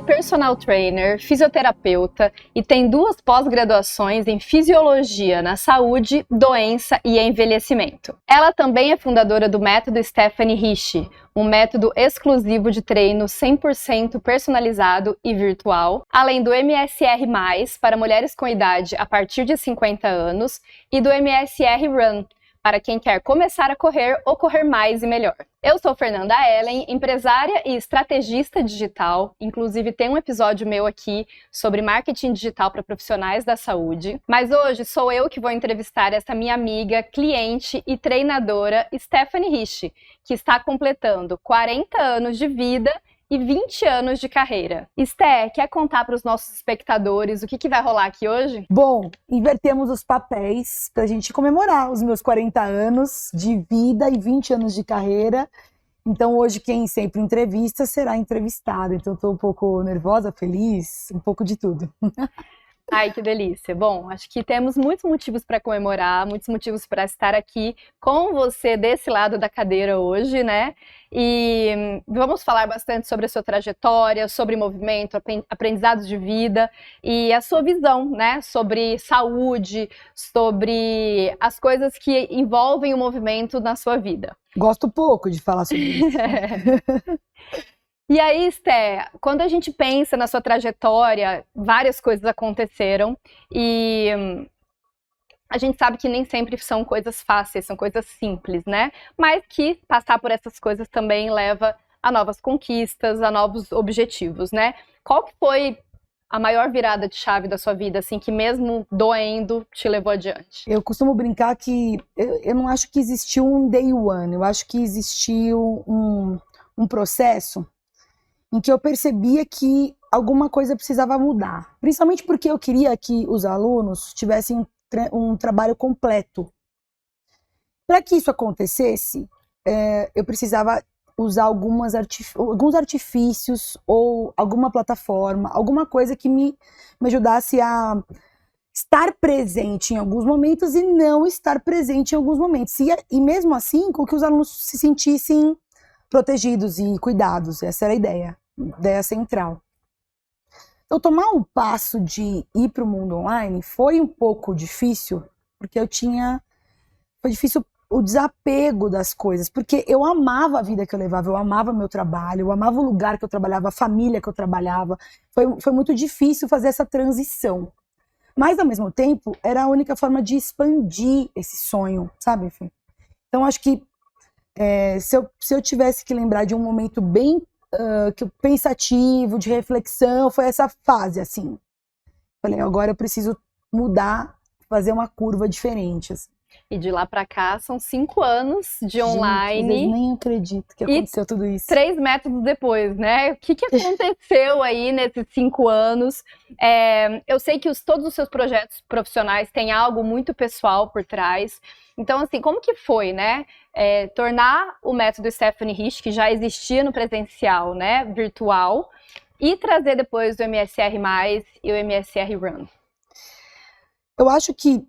personal trainer, fisioterapeuta e tem 2 pós-graduações em fisiologia na saúde, doença e envelhecimento. Ela também é fundadora do método Stephanie Risch, um método exclusivo de treino 100% personalizado e virtual, além do MSR+, para mulheres com idade a partir de 50 anos, e do MSR Run, para quem quer começar a correr ou correr mais e melhor. Eu sou Fernanda Ellen, empresária e estrategista digital, inclusive tem um episódio meu aqui sobre marketing digital para profissionais da saúde, mas hoje sou eu que vou entrevistar essa minha amiga, cliente e treinadora Stephanie Risch, que está completando 40 anos de vida e 20 anos de carreira. Sté, quer contar para os nossos espectadores o que vai rolar aqui hoje? Bom, invertemos os papéis para a gente comemorar os meus 40 anos de vida e 20 anos de carreira. Então hoje quem sempre entrevista será entrevistado. Então estou um pouco nervosa, feliz, um pouco de tudo. Ai, que delícia. Bom, acho que temos muitos motivos para comemorar, muitos motivos para estar aqui com você desse lado da cadeira hoje, né? E vamos falar bastante sobre a sua trajetória, sobre movimento, aprendizados de vida e a sua visão, né? Sobre saúde, sobre as coisas que envolvem o movimento na sua vida. Gosto pouco de falar sobre isso. E aí, Sté, quando a gente pensa na sua trajetória, várias coisas aconteceram e a gente sabe que nem sempre são coisas fáceis, são coisas simples, né? Mas que passar por essas coisas também leva a novas conquistas, a novos objetivos, né? Qual que foi a maior virada de chave da sua vida, assim, que mesmo doendo te levou adiante? Eu costumo brincar que eu não acho que existiu um day one, eu acho que existiu um processo em que eu percebia que alguma coisa precisava mudar. Principalmente porque eu queria que os alunos tivessem um trabalho completo. Para que isso acontecesse, eu precisava usar alguns artifícios ou alguma plataforma, alguma coisa que me ajudasse a estar presente em alguns momentos e não estar presente em alguns momentos. E mesmo assim, com que os alunos se sentissem protegidos e cuidados. Essa era a ideia central. Então, tomar o passo de ir para o mundo online foi um pouco difícil, porque foi difícil o desapego das coisas, porque eu amava a vida que eu levava, eu amava meu trabalho, eu amava o lugar que eu trabalhava, a família que eu trabalhava. Foi muito difícil fazer essa transição. Mas, ao mesmo tempo, era a única forma de expandir esse sonho, sabe, Fê? Então, acho que se eu tivesse que lembrar de um momento bem pensativo, de reflexão, foi essa fase, assim. Falei, agora eu preciso mudar, fazer uma curva diferente, assim. E de lá pra cá são 5 anos de online. Vocês nem acreditam que aconteceu tudo isso. 3 métodos depois, né? O que aconteceu aí nesses 5 anos? Eu sei que todos os seus projetos profissionais têm algo muito pessoal por trás. Então, assim, como que foi, né? Tornar o método Stephanie Risch, que já existia no presencial, né? Virtual, e trazer depois o MSR+, e o MSR Run. Eu acho que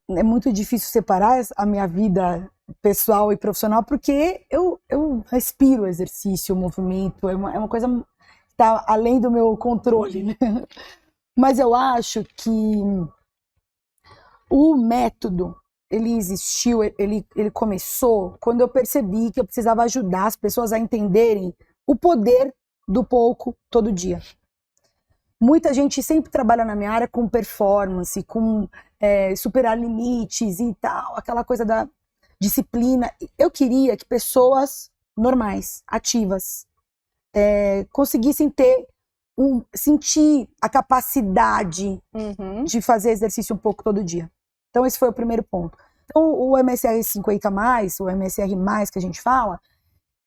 é muito difícil separar a minha vida pessoal e profissional, porque eu respiro o exercício, o movimento, é uma coisa que está além do meu controle, né? Mas eu acho que o método, ele existiu, ele começou quando eu percebi que eu precisava ajudar as pessoas a entenderem o poder do pouco todo dia. Muita gente sempre trabalha na minha área com performance, com superar limites e tal, aquela coisa da disciplina. Eu queria que pessoas normais, ativas, conseguissem sentir a capacidade de fazer exercício um pouco todo dia. Então esse foi o primeiro ponto. Então o MSR 50+, o MSR+, que a gente fala,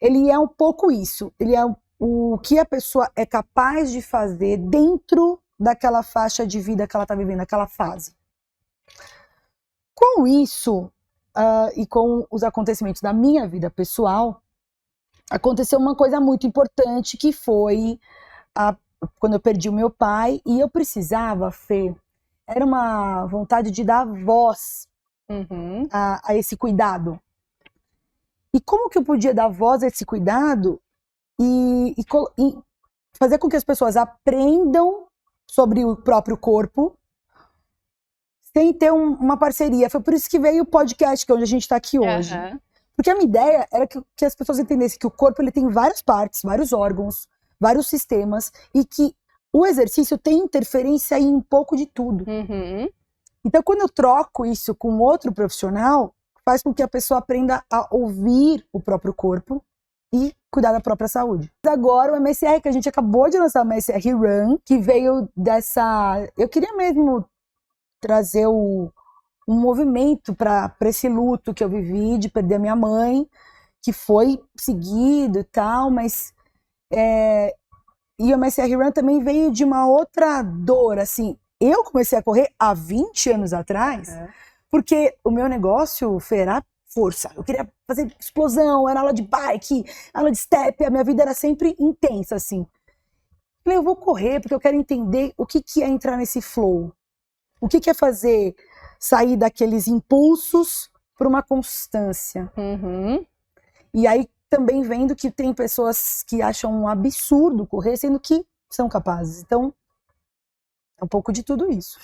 ele é um pouco isso, ele é o que a pessoa é capaz de fazer dentro daquela faixa de vida que ela está vivendo, aquela fase. Com isso, e com os acontecimentos da minha vida pessoal, aconteceu uma coisa muito importante, que foi quando eu perdi o meu pai, e eu precisava, Fê, era uma vontade de dar voz a esse cuidado. E como que eu podia dar voz a esse cuidado e fazer com que as pessoas aprendam sobre o próprio corpo sem ter uma parceria. Foi por isso que veio o podcast, que é onde a gente está aqui hoje. Porque a minha ideia era que as pessoas entendessem que o corpo ele tem várias partes, vários órgãos, vários sistemas, e que o exercício tem interferência em um pouco de tudo. Então, quando eu troco isso com outro profissional, faz com que a pessoa aprenda a ouvir o próprio corpo e cuidar da própria saúde. Agora, o MSR, que a gente acabou de lançar, o MSR Run, que veio dessa... Eu queria mesmo trazer um movimento para esse luto que eu vivi de perder a minha mãe, que foi seguido e tal, mas... E o MSR Run também veio de uma outra dor, assim. Eu comecei a correr há 20 anos atrás, porque o meu negócio, Fê, era força. Eu queria fazer explosão, era aula de bike, aula de step, a minha vida era sempre intensa, assim. Falei, eu vou correr porque eu quero entender o que é entrar nesse flow. O que é sair daqueles impulsos para uma constância. E aí também vendo que tem pessoas que acham um absurdo correr, sendo que são capazes. Então, é um pouco de tudo isso.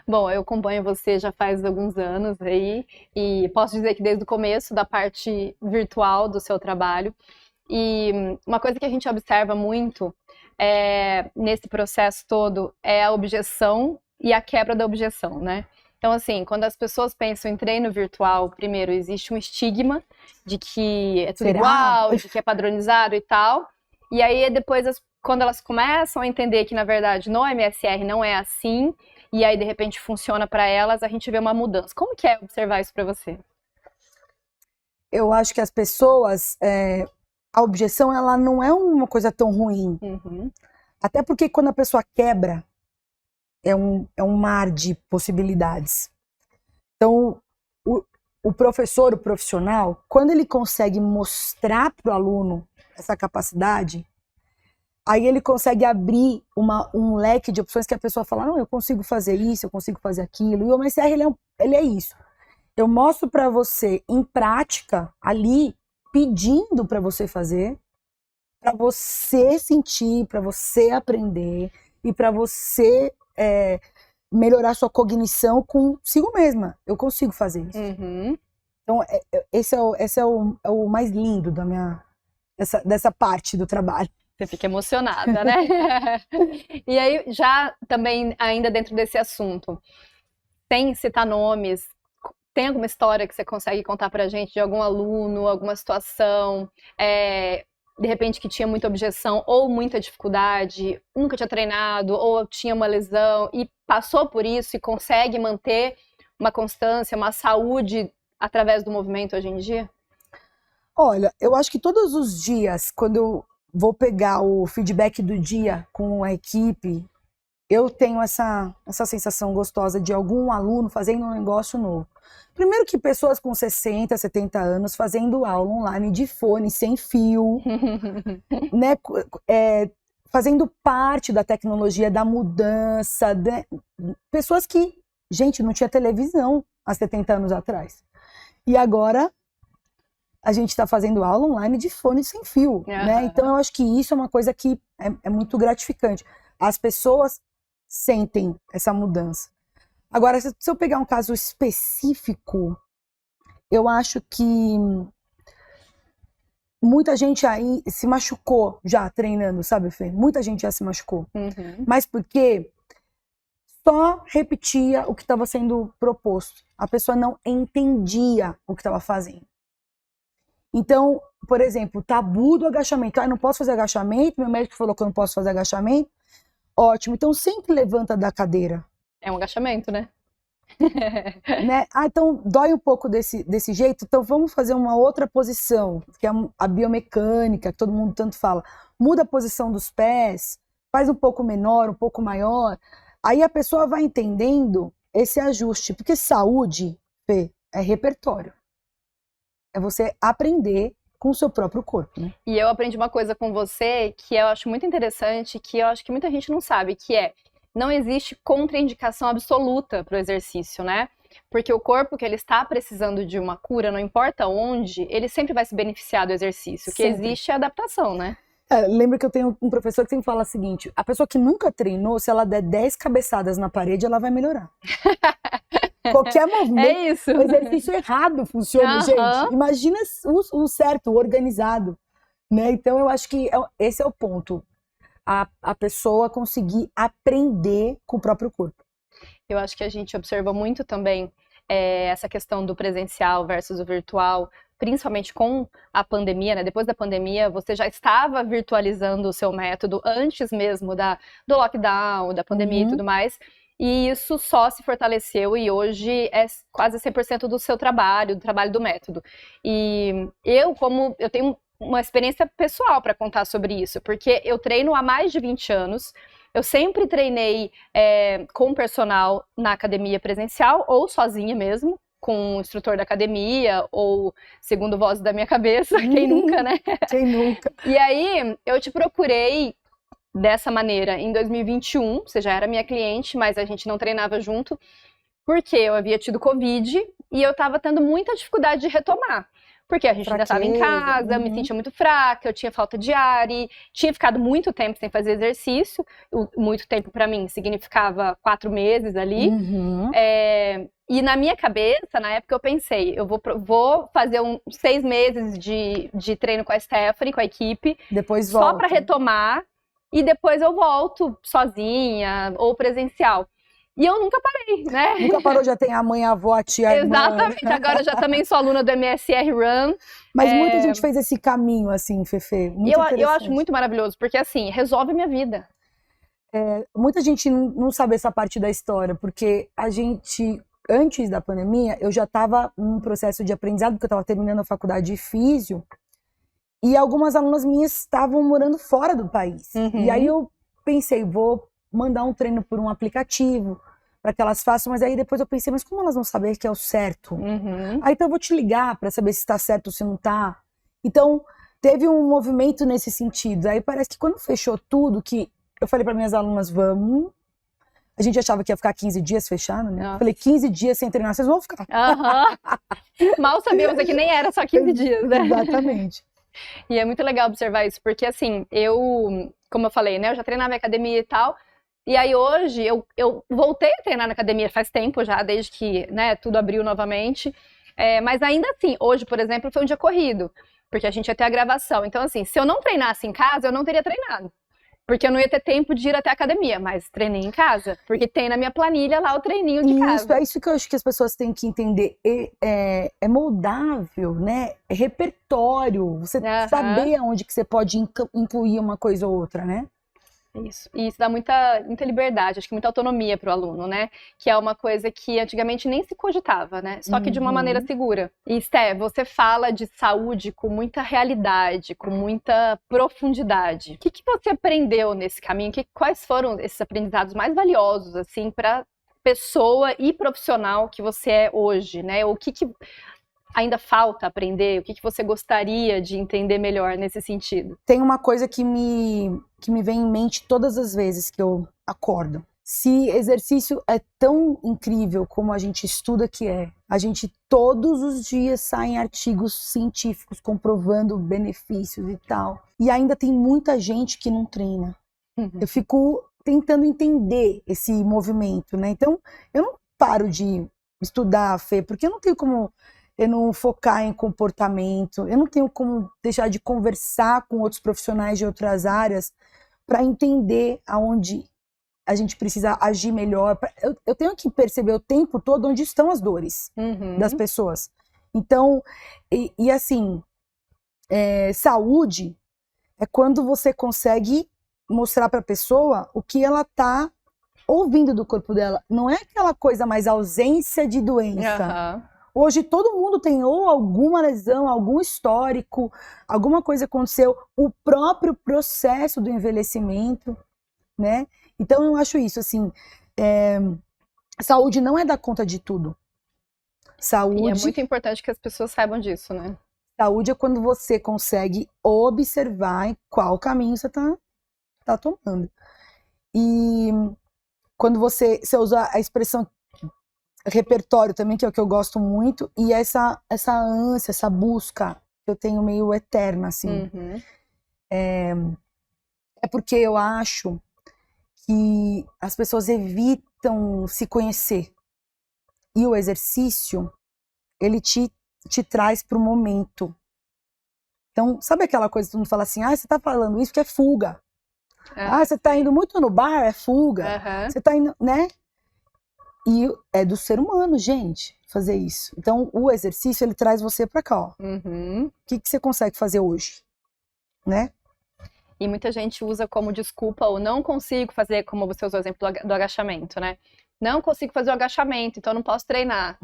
Bom, eu acompanho você já faz alguns anos aí, e posso dizer que desde o começo da parte virtual do seu trabalho. E uma coisa que a gente observa muito nesse processo todo é a objeção e a quebra da objeção, né? Então, assim, quando as pessoas pensam em treino virtual, primeiro, existe um estigma de que é tudo igual, de que é padronizado e tal. E aí, depois, quando elas começam a entender que, na verdade, no MSR não é assim, e aí, de repente, funciona para elas, a gente vê uma mudança. Como que é observar isso para você? Eu acho que as pessoas... a objeção, ela não é uma coisa tão ruim. Até porque quando a pessoa quebra, é um mar de possibilidades. Então, o professor, o profissional, quando ele consegue mostrar para o aluno essa capacidade, aí ele consegue abrir um leque de opções que a pessoa fala, não, eu consigo fazer isso, eu consigo fazer aquilo. E o MSR, ele é isso. Eu mostro para você, em prática, ali, pedindo para você fazer, para você sentir, para você aprender e para você melhorar sua cognição consigo mesma. Eu consigo fazer isso. Então, esse é o mais lindo dessa parte do trabalho. Você fica emocionada, né? E aí, já também, ainda dentro desse assunto, sem citar nomes, tem alguma história que você consegue contar pra gente de algum aluno, alguma situação, de repente que tinha muita objeção ou muita dificuldade, nunca tinha treinado ou tinha uma lesão e passou por isso e consegue manter uma constância, uma saúde através do movimento hoje em dia? Olha, eu acho que todos os dias, quando eu vou pegar o feedback do dia com a equipe, eu tenho essa sensação gostosa de algum aluno fazendo um negócio novo. Primeiro que pessoas com 60, 70 anos fazendo aula online de fone, sem fio, né? Fazendo parte da tecnologia, da mudança. Pessoas que, gente, não tinha televisão há 70 anos atrás. E agora a gente está fazendo aula online de fone sem fio, né? Então eu acho que isso é uma coisa que é muito gratificante. As pessoas sentem essa mudança. Agora, se eu pegar um caso específico, eu acho que muita gente aí se machucou já treinando, sabe, Fê? Muita gente já se machucou. Mas porque só repetia o que estava sendo proposto. A pessoa não entendia o que estava fazendo. Então, por exemplo, o tabu do agachamento. Ah, eu não posso fazer agachamento, meu médico falou que eu não posso fazer agachamento. Ótimo, então sempre levanta da cadeira. É um agachamento, né? Né? Ah, então dói um pouco desse jeito, então vamos fazer uma outra posição, que é a biomecânica, que todo mundo tanto fala. Muda a posição dos pés, faz um pouco menor, um pouco maior. Aí a pessoa vai entendendo esse ajuste, porque saúde, Fê, é repertório. É você aprender com o seu próprio corpo, né? E eu aprendi uma coisa com você que eu acho muito interessante, que eu acho que muita gente não sabe, que não existe contraindicação absoluta para o exercício, né? Porque o corpo que ele está precisando de uma cura, não importa onde, ele sempre vai se beneficiar do exercício. O que existe é adaptação, né? Lembra que eu tenho um professor que sempre fala o seguinte: a pessoa que nunca treinou, se ela der 10 cabeçadas na parede, ela vai melhorar. Qualquer movimento, É isso. o exercício errado funciona, gente. Imagina o certo, o organizado, né? Então eu acho que esse é o ponto. A pessoa conseguir aprender com o próprio corpo. Eu acho que a gente observa muito também essa questão do presencial versus o virtual, principalmente com a pandemia, né? Depois da pandemia, você já estava virtualizando o seu método antes mesmo do lockdown, da pandemia e tudo mais. E isso só se fortaleceu e hoje é quase 100% do seu trabalho, do trabalho do método. E eu tenho uma experiência pessoal para contar sobre isso, porque eu treino há mais de 20 anos. Eu sempre treinei com personal na academia presencial ou sozinha mesmo, com o instrutor da academia ou segundo voz da minha cabeça, quem nunca, né? Quem nunca? E aí eu te procurei dessa maneira em 2021, você já era minha cliente, mas a gente não treinava junto, porque eu havia tido Covid e eu estava tendo muita dificuldade de retomar. Porque a gente ainda estava em casa, me sentia muito fraca, eu tinha falta de ar e tinha ficado muito tempo sem fazer exercício. Muito tempo para mim significava 4 meses ali. E na minha cabeça, na época, eu pensei, eu vou fazer 6 meses de treino com a Stephanie, com a equipe. Depois só volta. para retomar e depois eu volto sozinha ou presencial. E eu nunca parei, né? Nunca parou, já tem a mãe, a avó, a tia, a irmã. Exatamente, agora eu já também sou aluna do MSR Run. Mas muita gente fez esse caminho, assim, Fefe. Eu acho muito maravilhoso, porque assim, resolve minha vida. Muita gente não sabe essa parte da história, porque a gente, antes da pandemia, eu já estava num processo de aprendizado, porque eu estava terminando a faculdade de físio, e algumas alunas minhas estavam morando fora do país. E aí eu pensei, vou mandar um treino por um aplicativo para que elas façam, mas aí depois eu pensei, mas como elas vão saber que é o certo? Aí então eu vou te ligar para saber se está certo ou se não está. Então teve um movimento nesse sentido. Aí parece que quando fechou tudo, que eu falei para minhas alunas, vamos. A gente achava que ia ficar 15 dias fechado, né? Eu falei, 15 dias sem treinar, vocês vão ficar. Mal sabíamos que nem era só 15 dias, né? Exatamente. E é muito legal observar isso, porque assim, como eu falei, né, eu já treinava em academia e tal, e aí hoje eu voltei a treinar na academia faz tempo já, desde que, né, tudo abriu novamente, mas ainda assim, hoje, por exemplo, foi um dia corrido, porque a gente ia ter a gravação, então assim, se eu não treinasse em casa, eu não teria treinado. Porque eu não ia ter tempo de ir até a academia, mas treinei em casa, porque tem na minha planilha lá o treininho de casa. É isso que eu acho que as pessoas têm que entender. É moldável, né? É repertório. Você saber aonde que você pode incluir uma coisa ou outra, né? Isso. E isso dá muita liberdade, acho que muita autonomia para o aluno, né? Que é uma coisa que antigamente nem se cogitava, né? Só que de uma maneira segura. E, Sté, você fala de saúde com muita realidade, com muita profundidade. O que você aprendeu nesse caminho? Quais foram esses aprendizados mais valiosos, assim, para pessoa e profissional que você é hoje, né? O que ainda falta aprender? O que você gostaria de entender melhor nesse sentido? Tem uma coisa que me vem em mente todas as vezes que eu acordo. Se exercício é tão incrível como a gente estuda que a gente todos os dias saem artigos científicos comprovando benefícios e tal. E ainda tem muita gente que não treina. Eu fico tentando entender esse movimento, né? Então, eu não paro de estudar, Fê, porque eu não tenho como eu não focar em comportamento, eu não tenho como deixar de conversar com outros profissionais de outras áreas para entender aonde a gente precisa agir melhor. Eu tenho que perceber o tempo todo onde estão as dores das pessoas. Então, e assim, saúde é quando você consegue mostrar para a pessoa o que ela está ouvindo do corpo dela. Não é aquela coisa mais ausência de doença. Hoje todo mundo tem ou alguma lesão, algum histórico, alguma coisa aconteceu, o próprio processo do envelhecimento, né? Então eu acho isso, assim, saúde não é dar conta de tudo. Saúde... E é muito importante que as pessoas saibam disso, né? Saúde é quando você consegue observar em qual caminho você tá tomando. E quando você usa a expressão repertório também, que é o que eu gosto muito, e essa ânsia, essa busca que eu tenho meio eterna, assim. é porque eu acho que as pessoas evitam se conhecer. E o exercício, ele te traz para o momento. Então, sabe aquela coisa que todo mundo fala assim, você tá falando isso que é fuga. Você tá indo muito no bar, é fuga. Você tá indo, né? E é do ser humano, gente, fazer isso. Então, o exercício, ele traz você para cá, ó. O que você consegue fazer hoje, né? E muita gente usa como desculpa o não consigo fazer, como você usou o exemplo do agachamento, né? Não consigo fazer o agachamento, então não posso treinar.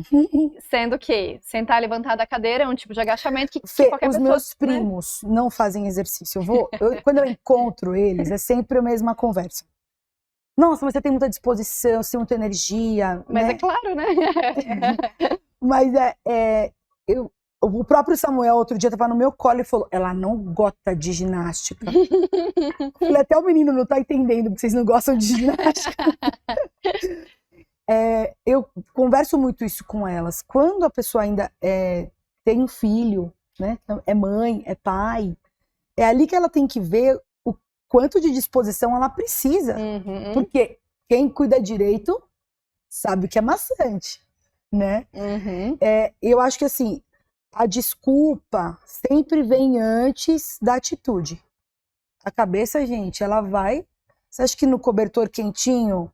Sendo que sentar e levantar da cadeira é um tipo de agachamento que qualquer Os pessoa... meus primos não fazem exercício. Quando eu encontro eles, é sempre a mesma conversa. Nossa, mas você tem muita disposição, você tem muita energia. Mas né? é claro, né? Mas o próprio Samuel, outro dia, tava no meu colo e falou, ela não gosta de ginástica. Falei, até o menino não tá entendendo que vocês não gostam de ginástica. Eu converso muito isso com elas. Quando a pessoa ainda tem um filho, né? É mãe, é pai, é ali que ela tem que ver o quanto de disposição ela precisa. Porque quem cuida direito sabe que é maçante, né? Eu acho que assim, a desculpa sempre vem antes da atitude. A cabeça, gente, ela vai... Você acha que no cobertor quentinho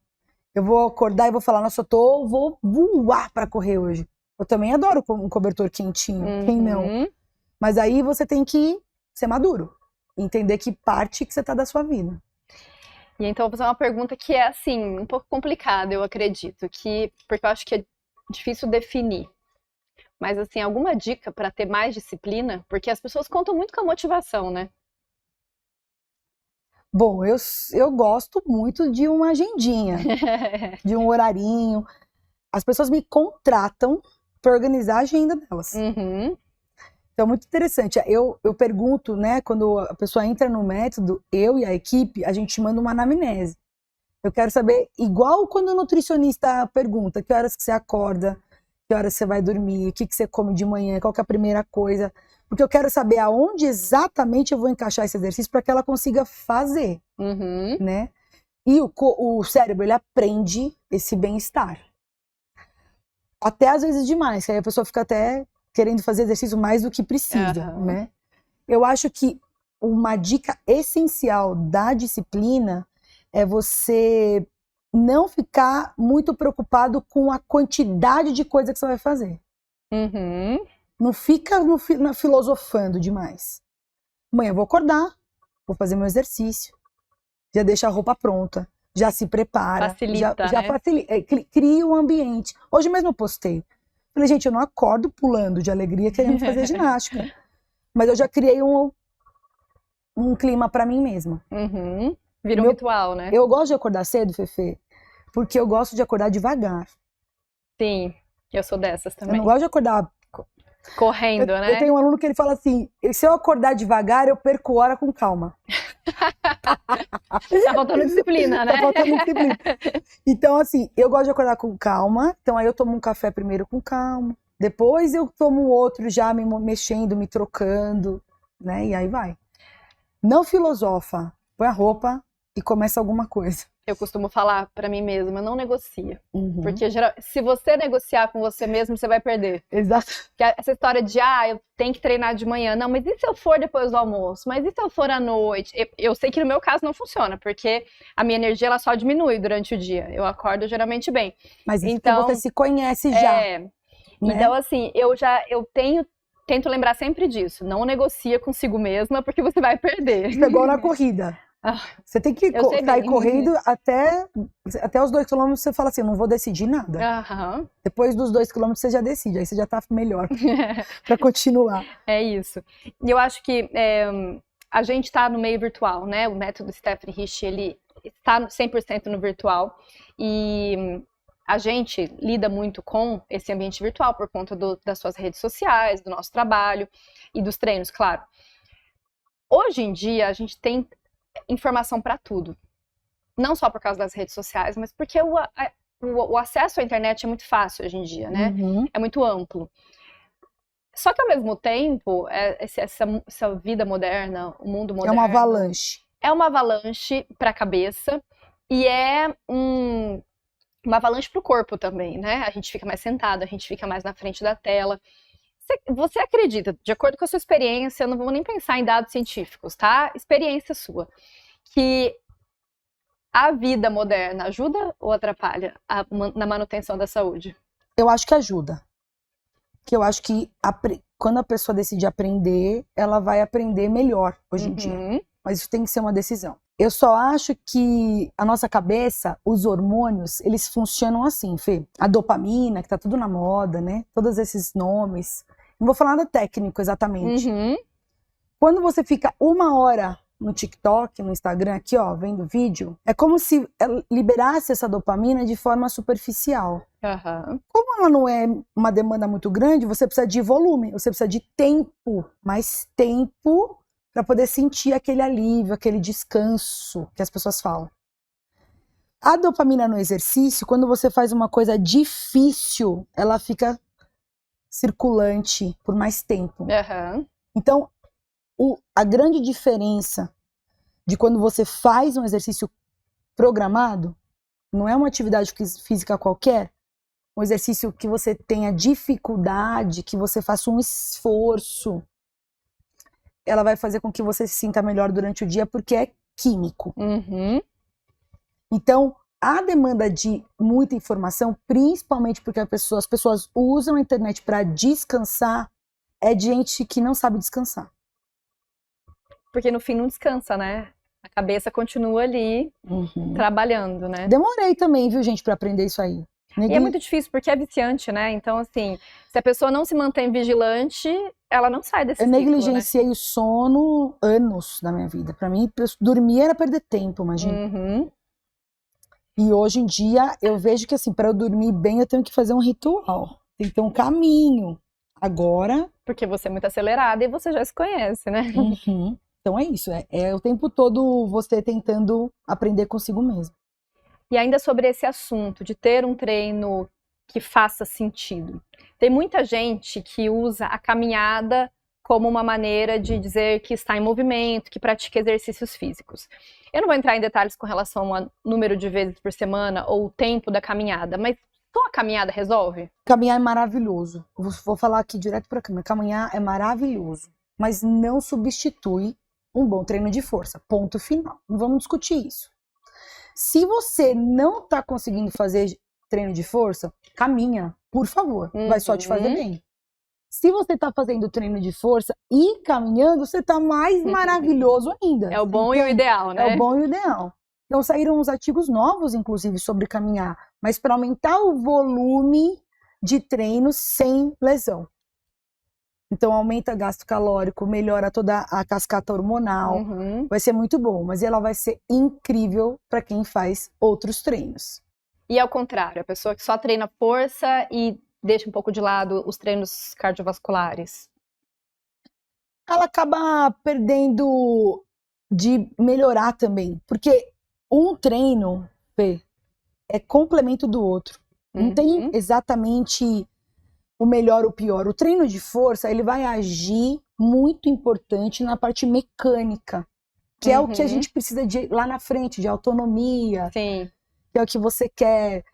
eu vou acordar e vou falar, nossa, vou voar pra correr hoje. Eu também adoro um cobertor quentinho, quem não? Mas aí você tem que ser maduro, entender que parte que você tá da sua vida. E então eu vou fazer uma pergunta que é, assim, um pouco complicada, eu acredito, porque eu acho que é difícil definir. Mas, assim, alguma dica para ter mais disciplina? Porque as pessoas contam muito com a motivação, né? Bom, eu gosto muito de uma agendinha, de um horarinho. As pessoas me contratam para organizar a agenda delas. Então, muito interessante. Eu pergunto, né, quando a pessoa entra no método, eu e a equipe, a gente manda uma anamnese. Eu quero saber, igual quando o nutricionista pergunta, que horas que você acorda, que horas você vai dormir, o que você come de manhã, qual que é a primeira coisa. Porque eu quero saber aonde exatamente eu vou encaixar esse exercício para que ela consiga fazer, né? E o cérebro, ele aprende esse bem-estar. Até às vezes demais, que aí a pessoa fica até querendo fazer exercício mais do que precisa, né? Eu acho que uma dica essencial da disciplina é você não ficar muito preocupado com a quantidade de coisa que você vai fazer. Não fica filosofando demais. Amanhã eu vou acordar, vou fazer meu exercício, já deixa a roupa pronta, já se prepara. Facilita, já né? facilita, cria um ambiente. Hoje mesmo eu postei. Falei, gente, eu não acordo pulando de alegria querendo fazer ginástica. Mas eu já criei um clima pra mim mesma. Vira um ritual, né? Eu gosto de acordar cedo, Fefe, porque eu gosto de acordar devagar. Sim, eu sou dessas também. Eu não gosto de acordar correndo, né? Eu tenho um aluno que ele fala assim, se eu acordar devagar, eu perco hora com calma. Tá faltando disciplina, né? Tá faltando disciplina. Então, assim, eu gosto de acordar com calma, então aí eu tomo um café primeiro com calma, depois eu tomo outro já me mexendo, me trocando, né? E aí vai. Não filosofa, põe a roupa e começa alguma coisa. Eu costumo falar pra mim mesma, não negocia. Porque se você negociar com você mesmo, você vai perder. Exato. Porque essa história de, eu tenho que treinar de manhã. Não, mas e se eu for depois do almoço? Mas e se eu for à noite? Eu sei que no meu caso não funciona, porque a minha energia ela só diminui durante o dia. Eu acordo geralmente bem. Mas isso então, você se conhece já. Né? Então, assim, tento lembrar sempre disso. Não negocia consigo mesma, porque você vai perder. Isso é igual na corrida. Você tem que sair correndo até os 2 quilômetros, você fala assim, não vou decidir nada. Depois dos 2 quilômetros você já decide, aí você já tá melhor para continuar. É isso. E eu acho que a gente tá no meio virtual, né? O método Stephanie Risch, ele está 100% no virtual. E a gente lida muito com esse ambiente virtual por conta das suas redes sociais, do nosso trabalho e dos treinos, claro. Hoje em dia, a gente tem informação para tudo. Não só por causa das redes sociais, mas porque o acesso à internet é muito fácil hoje em dia, né? É muito amplo. Só que ao mesmo tempo, essa vida moderna, o mundo É moderno, uma avalanche. é uma avalanche para a cabeça e uma avalanche para o corpo também, né? A gente fica mais sentado, a gente fica mais na frente da tela. Você acredita, de acordo com a sua experiência, não vamos nem pensar em dados científicos, tá? Experiência sua, que a vida moderna ajuda ou atrapalha na manutenção da saúde? Eu acho que ajuda. Que eu acho que quando a pessoa decide aprender, ela vai aprender melhor hoje em dia. Mas isso tem que ser uma decisão. Eu só acho que a nossa cabeça, os hormônios, eles funcionam assim, Fê. A dopamina, que tá tudo na moda, né? Todos esses nomes. Não vou falar nada técnico exatamente. Quando você fica 1 hora no TikTok, no Instagram, aqui ó, vendo vídeo, é como se ela liberasse essa dopamina de forma superficial. Como ela não é uma demanda muito grande, você precisa de volume, você precisa de tempo, mais tempo para poder sentir aquele alívio, aquele descanso que as pessoas falam. A dopamina no exercício, quando você faz uma coisa difícil, ela fica circulante por mais tempo. Então, a grande diferença de quando você faz um exercício programado, não é uma atividade física qualquer, um exercício que você tenha dificuldade, que você faça um esforço, ela vai fazer com que você se sinta melhor durante o dia, porque é químico. Então, a demanda de muita informação, principalmente porque as pessoas usam a internet para descansar, é de gente que não sabe descansar. Porque no fim não descansa, né? A cabeça continua ali trabalhando, né? Demorei também, viu, gente, para aprender isso aí. E é muito difícil, porque é viciante, né? Então, assim, se a pessoa não se mantém vigilante, ela não sai desse ciclo, negligenciei o sono anos na minha vida. Para mim, dormir era perder tempo, imagina. E hoje em dia, eu vejo que, assim, para eu dormir bem, eu tenho que fazer um ritual. Tem que ter um caminho. Agora... Porque você é muito acelerada e você já se conhece, né? Então é isso. É o tempo todo você tentando aprender consigo mesmo. E ainda sobre esse assunto de ter um treino que faça sentido. Tem muita gente que usa a caminhada como uma maneira de dizer que está em movimento, que pratica exercícios físicos. Eu não vou entrar em detalhes com relação ao número de vezes por semana ou o tempo da caminhada, mas só a caminhada resolve? Caminhar é maravilhoso. Vou falar aqui direto para a câmera. Caminhar é maravilhoso, mas não substitui um bom treino de força. Ponto final. Não vamos discutir isso. Se você não está conseguindo fazer treino de força, caminha, por favor. Vai só te fazer bem. Se você está fazendo treino de força e caminhando, você está mais maravilhoso ainda. É o bom e o ideal, né? É o bom e o ideal. Então saíram uns artigos novos, inclusive, sobre caminhar, mas para aumentar o volume de treino sem lesão. Então aumenta gasto calórico, melhora toda a cascata hormonal, vai ser muito bom, mas ela vai ser incrível para quem faz outros treinos. E ao contrário, a pessoa que só treina força e deixa um pouco de lado os treinos cardiovasculares? Ela acaba perdendo de melhorar também, porque um treino, Fê, é complemento do outro. Não tem exatamente o melhor ou o pior. O treino de força, ele vai agir muito importante na parte mecânica, que é o que a gente precisa de lá na frente, de autonomia. Sim. Que é o que você quer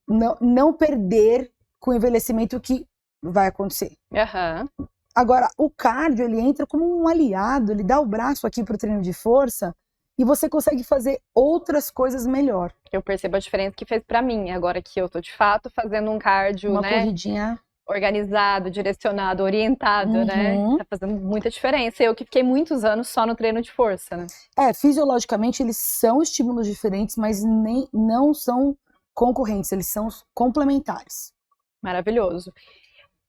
não perder com o envelhecimento que vai acontecer. Agora, o cardio, ele entra como um aliado, ele dá o braço aqui pro treino de força e você consegue fazer outras coisas melhor. Eu percebo a diferença que fez pra mim, agora que eu tô de fato fazendo um cardio, uma corridinha organizado, direcionado, orientado, né? Tá fazendo muita diferença. Eu que fiquei muitos anos só no treino de força, né? Fisiologicamente eles são estímulos diferentes, mas não são concorrentes, eles são complementares. Maravilhoso.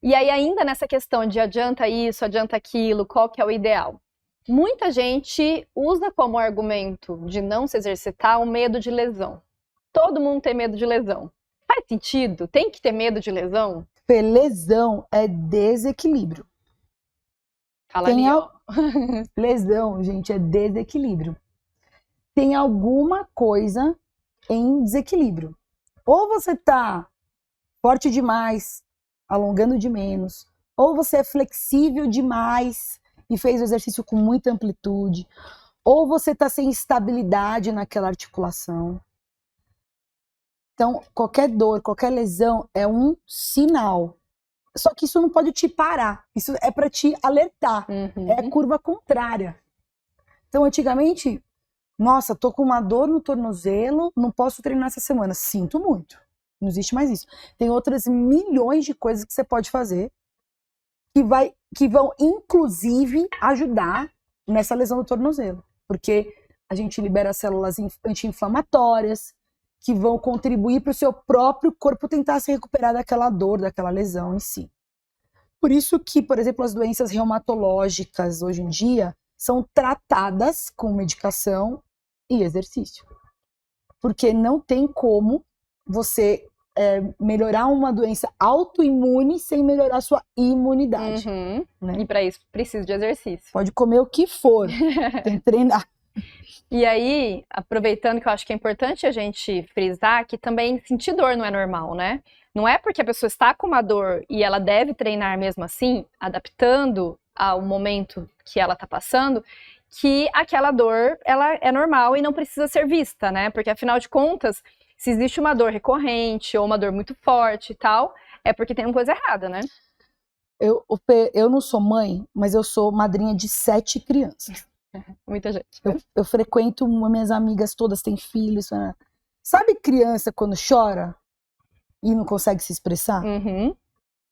E aí ainda nessa questão de adianta isso, adianta aquilo, qual que é o ideal? Muita gente usa como argumento de não se exercitar o medo de lesão. Todo mundo tem medo de lesão. Faz sentido? Tem que ter medo de lesão? Lesão é desequilíbrio. Fala ali, ó. Lesão, gente, é desequilíbrio. Tem alguma coisa em desequilíbrio. Ou você tá forte demais, alongando de menos, Ou você é flexível demais e fez o exercício com muita amplitude. Ou você está sem estabilidade naquela articulação. Então, qualquer dor, qualquer lesão é um sinal. Só que isso não pode te parar. Isso é para te alertar. Uhum. É a curva contrária. Então, antigamente, nossa, tô com uma dor no tornozelo, não posso treinar essa semana. Sinto muito. Não existe mais isso. Tem outras milhões de coisas que você pode fazer que vão, inclusive, ajudar nessa lesão do tornozelo. Porque a gente libera células anti-inflamatórias, que vão contribuir para o seu próprio corpo tentar se recuperar daquela dor, daquela lesão em si. Por isso que, por exemplo, as doenças reumatológicas hoje em dia são tratadas com medicação e exercício. Porque não tem como você melhorar uma doença autoimune sem melhorar sua imunidade. Uhum. Né? E para isso precisa de exercício. Pode comer o que for, tem que treinar. E aí, aproveitando que eu acho que é importante a gente frisar que também sentir dor não é normal, né? Não é porque a pessoa está com uma dor e ela deve treinar mesmo assim, adaptando ao momento que ela está passando, que aquela dor ela é normal e não precisa ser vista, né? Porque afinal de contas, se existe uma dor recorrente ou uma dor muito forte e tal, é porque tem uma coisa errada, né? Eu não sou mãe, mas eu sou madrinha de 7 crianças. Muita gente. Eu frequento, minhas amigas todas têm filhos. Né? Sabe criança quando chora e não consegue se expressar? Uhum.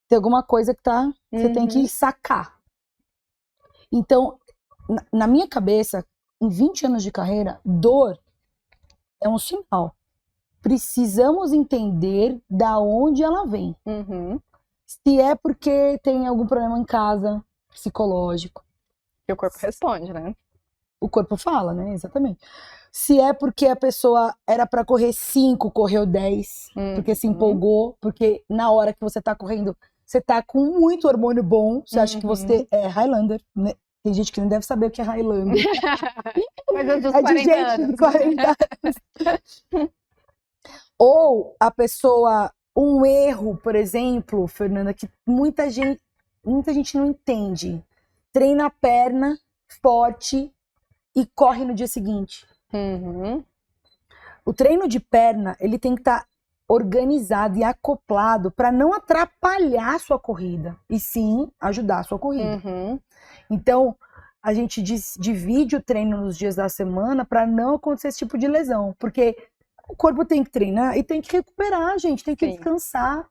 Tem alguma coisa que você tem que sacar. Então, na minha cabeça, em 20 anos de carreira, dor é um sinal. Precisamos entender da onde ela vem. Uhum. Se é porque tem algum problema em casa, psicológico. E o corpo responde, né? O corpo fala, né? Exatamente. Se é porque a pessoa era para correr 5, correu 10, porque se empolgou, porque na hora que você tá correndo, você tá com muito hormônio bom, você acha que você é Highlander, né? Tem gente que não deve saber o que é Highlander. Mas eu dos É de 40 gente anos. de 40 anos. Ou a pessoa, um erro, por exemplo, Fernanda, que muita gente não entende. Treina a perna forte e corre no dia seguinte. Uhum. O treino de perna, ele tem que estar organizado e acoplado para não atrapalhar a sua corrida, e sim ajudar a sua corrida. Uhum. Então, a gente divide o treino nos dias da semana para não acontecer esse tipo de lesão, porque o corpo tem que treinar e tem que recuperar, gente, tem que descansar,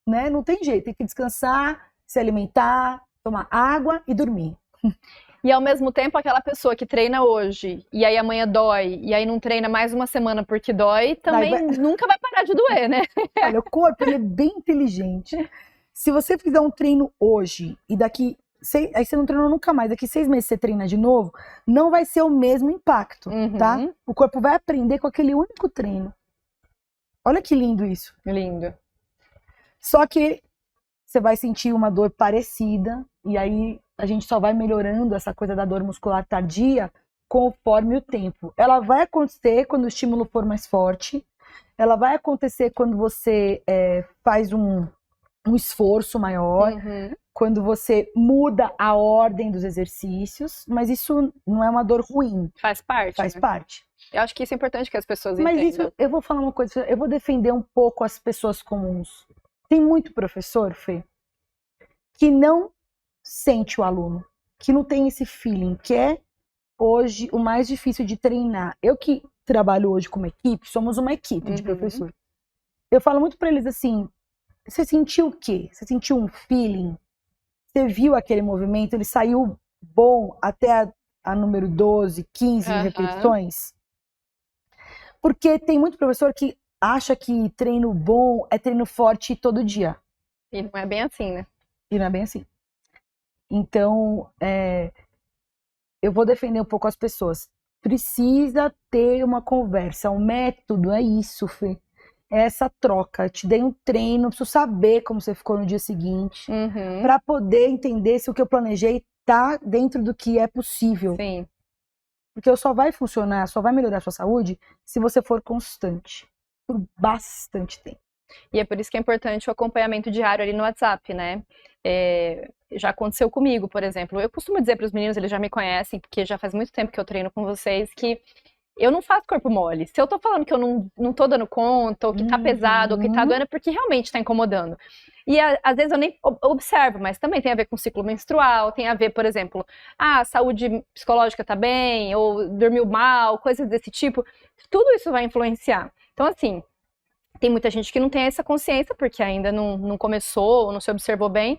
né? Não tem jeito, tem que descansar, se alimentar, tomar água e dormir. E ao mesmo tempo, aquela pessoa que treina hoje, e aí amanhã dói, e aí não treina mais uma semana porque dói, também nunca vai parar de doer, né? Olha, o corpo, ele é bem inteligente. Se você fizer um treino hoje, e daqui... aí você não treinou nunca mais, daqui 6 meses você treina de novo, não vai ser o mesmo impacto, tá? O corpo vai aprender com aquele único treino. Olha que lindo isso. Lindo. Só que você vai sentir uma dor parecida, e aí a gente só vai melhorando essa coisa da dor muscular tardia conforme o tempo. Ela vai acontecer quando o estímulo for mais forte, ela vai acontecer quando você faz um esforço maior, quando você muda a ordem dos exercícios, mas isso não é uma dor ruim. Faz parte. Faz parte. Eu acho que isso é importante que as pessoas entendam. Mas isso, eu vou falar uma coisa, eu vou defender um pouco as pessoas comuns. Tem muito professor, Fê, que não sente o aluno, que não tem esse feeling, que é hoje o mais difícil de treinar. Eu que trabalho hoje como equipe, somos uma equipe de professores. Eu falo muito para eles assim, você sentiu o quê? Você sentiu um feeling? Você viu aquele movimento? Ele saiu bom até a número 12, 15 repetições? Porque tem muito professor que acha que treino bom é treino forte todo dia. E não é bem assim, né? E não é bem assim. Então, eu vou defender um pouco as pessoas. Precisa ter uma conversa. O método é isso, Fê. É essa troca. Eu te dei um treino, preciso saber como você ficou no dia seguinte. Para poder entender se o que eu planejei tá dentro do que é possível. Sim. Porque só vai funcionar, só vai melhorar a sua saúde se você for constante. Por bastante tempo. E é por isso que é importante o acompanhamento diário ali no WhatsApp, né? Já aconteceu comigo, por exemplo. Eu costumo dizer para os meninos, eles já me conhecem, porque já faz muito tempo que eu treino com vocês, que eu não faço corpo mole. Se eu tô falando que eu não tô dando conta, ou que tá pesado, ou que tá doendo, é porque realmente tá incomodando. E às vezes eu nem observo, mas também tem a ver com ciclo menstrual, tem a ver, por exemplo, a saúde psicológica tá bem, ou dormiu mal, coisas desse tipo. Tudo isso vai influenciar. Então, assim, tem muita gente que não tem essa consciência, porque ainda não começou, ou não se observou bem,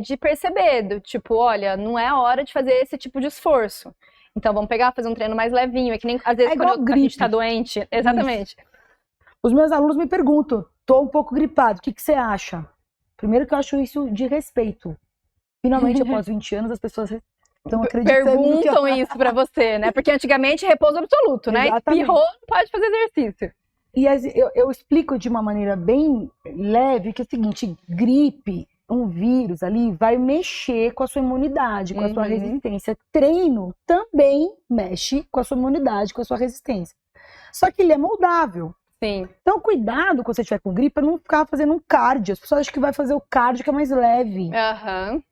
de perceber, do tipo, olha, não é a hora de fazer esse tipo de esforço. Então, vamos fazer um treino mais levinho. É que nem, às vezes, quando a gente tá doente. Exatamente. Isso. Os meus alunos me perguntam, tô um pouco gripado, o que você acha? Primeiro que eu acho isso de respeito. Finalmente, após 20 anos, as pessoas estão acreditando. Perguntam isso pra você, né? Porque antigamente, repouso absoluto, né? Exatamente. Espirrou, não pode fazer exercício. E eu explico de uma maneira bem leve que é o seguinte, gripe, um vírus ali, vai mexer com a sua imunidade, com a sua resistência. Treino também mexe com a sua imunidade, com a sua resistência. Só que ele é moldável. Sim. Então, cuidado quando você estiver com gripe, para não ficar fazendo um cardio. As pessoas acham que vai fazer o cardio que é mais leve,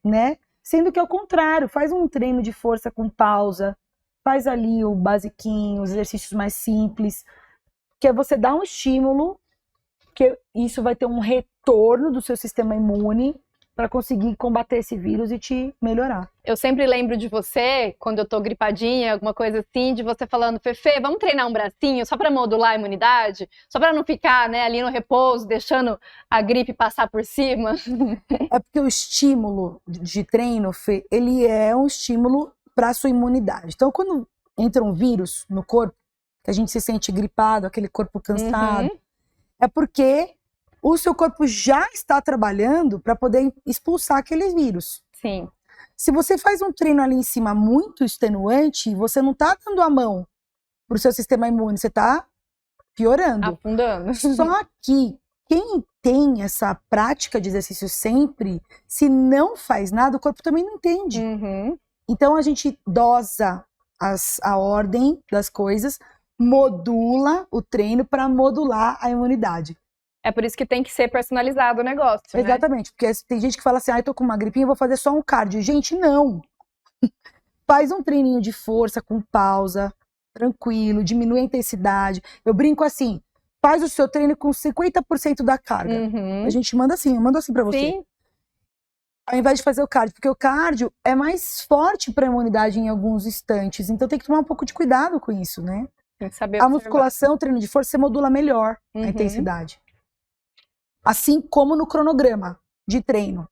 né? Sendo que é o contrário, faz um treino de força com pausa, faz ali o basiquinho, os exercícios mais simples, que é você dar um estímulo, que isso vai ter um retorno do seu sistema imune para conseguir combater esse vírus e te melhorar. Eu sempre lembro de você, quando eu tô gripadinha, alguma coisa assim, de você falando, Fefe, vamos treinar um bracinho só para modular a imunidade? Só para não ficar, né, ali no repouso, deixando a gripe passar por cima? É porque o estímulo de treino, Fê, ele é um estímulo para a sua imunidade. Então, quando entra um vírus no corpo, que a gente se sente gripado, aquele corpo cansado, é porque o seu corpo já está trabalhando para poder expulsar aqueles vírus. Sim. Se você faz um treino ali em cima muito extenuante, você não está dando a mão para o seu sistema imune, você está piorando. Afundando. Só que quem tem essa prática de exercício sempre, se não faz nada, o corpo também não entende. Então a gente dosa a ordem das coisas, modula o treino para modular a imunidade. É por isso que tem que ser personalizado o negócio, né? Exatamente, porque tem gente que fala assim, tô com uma gripinha, vou fazer só um cardio. Gente, não! Faz um treininho de força com pausa, tranquilo, diminui a intensidade. Eu brinco assim, faz o seu treino com 50% da carga. A gente manda assim, eu mando assim pra você. Sim. Ao invés de fazer o cardio, porque o cardio é mais forte para a imunidade em alguns instantes, então tem que tomar um pouco de cuidado com isso, né? Tem que saber a observar. musculação, o treino de força, você modula melhor a intensidade. Assim como no cronograma de treino.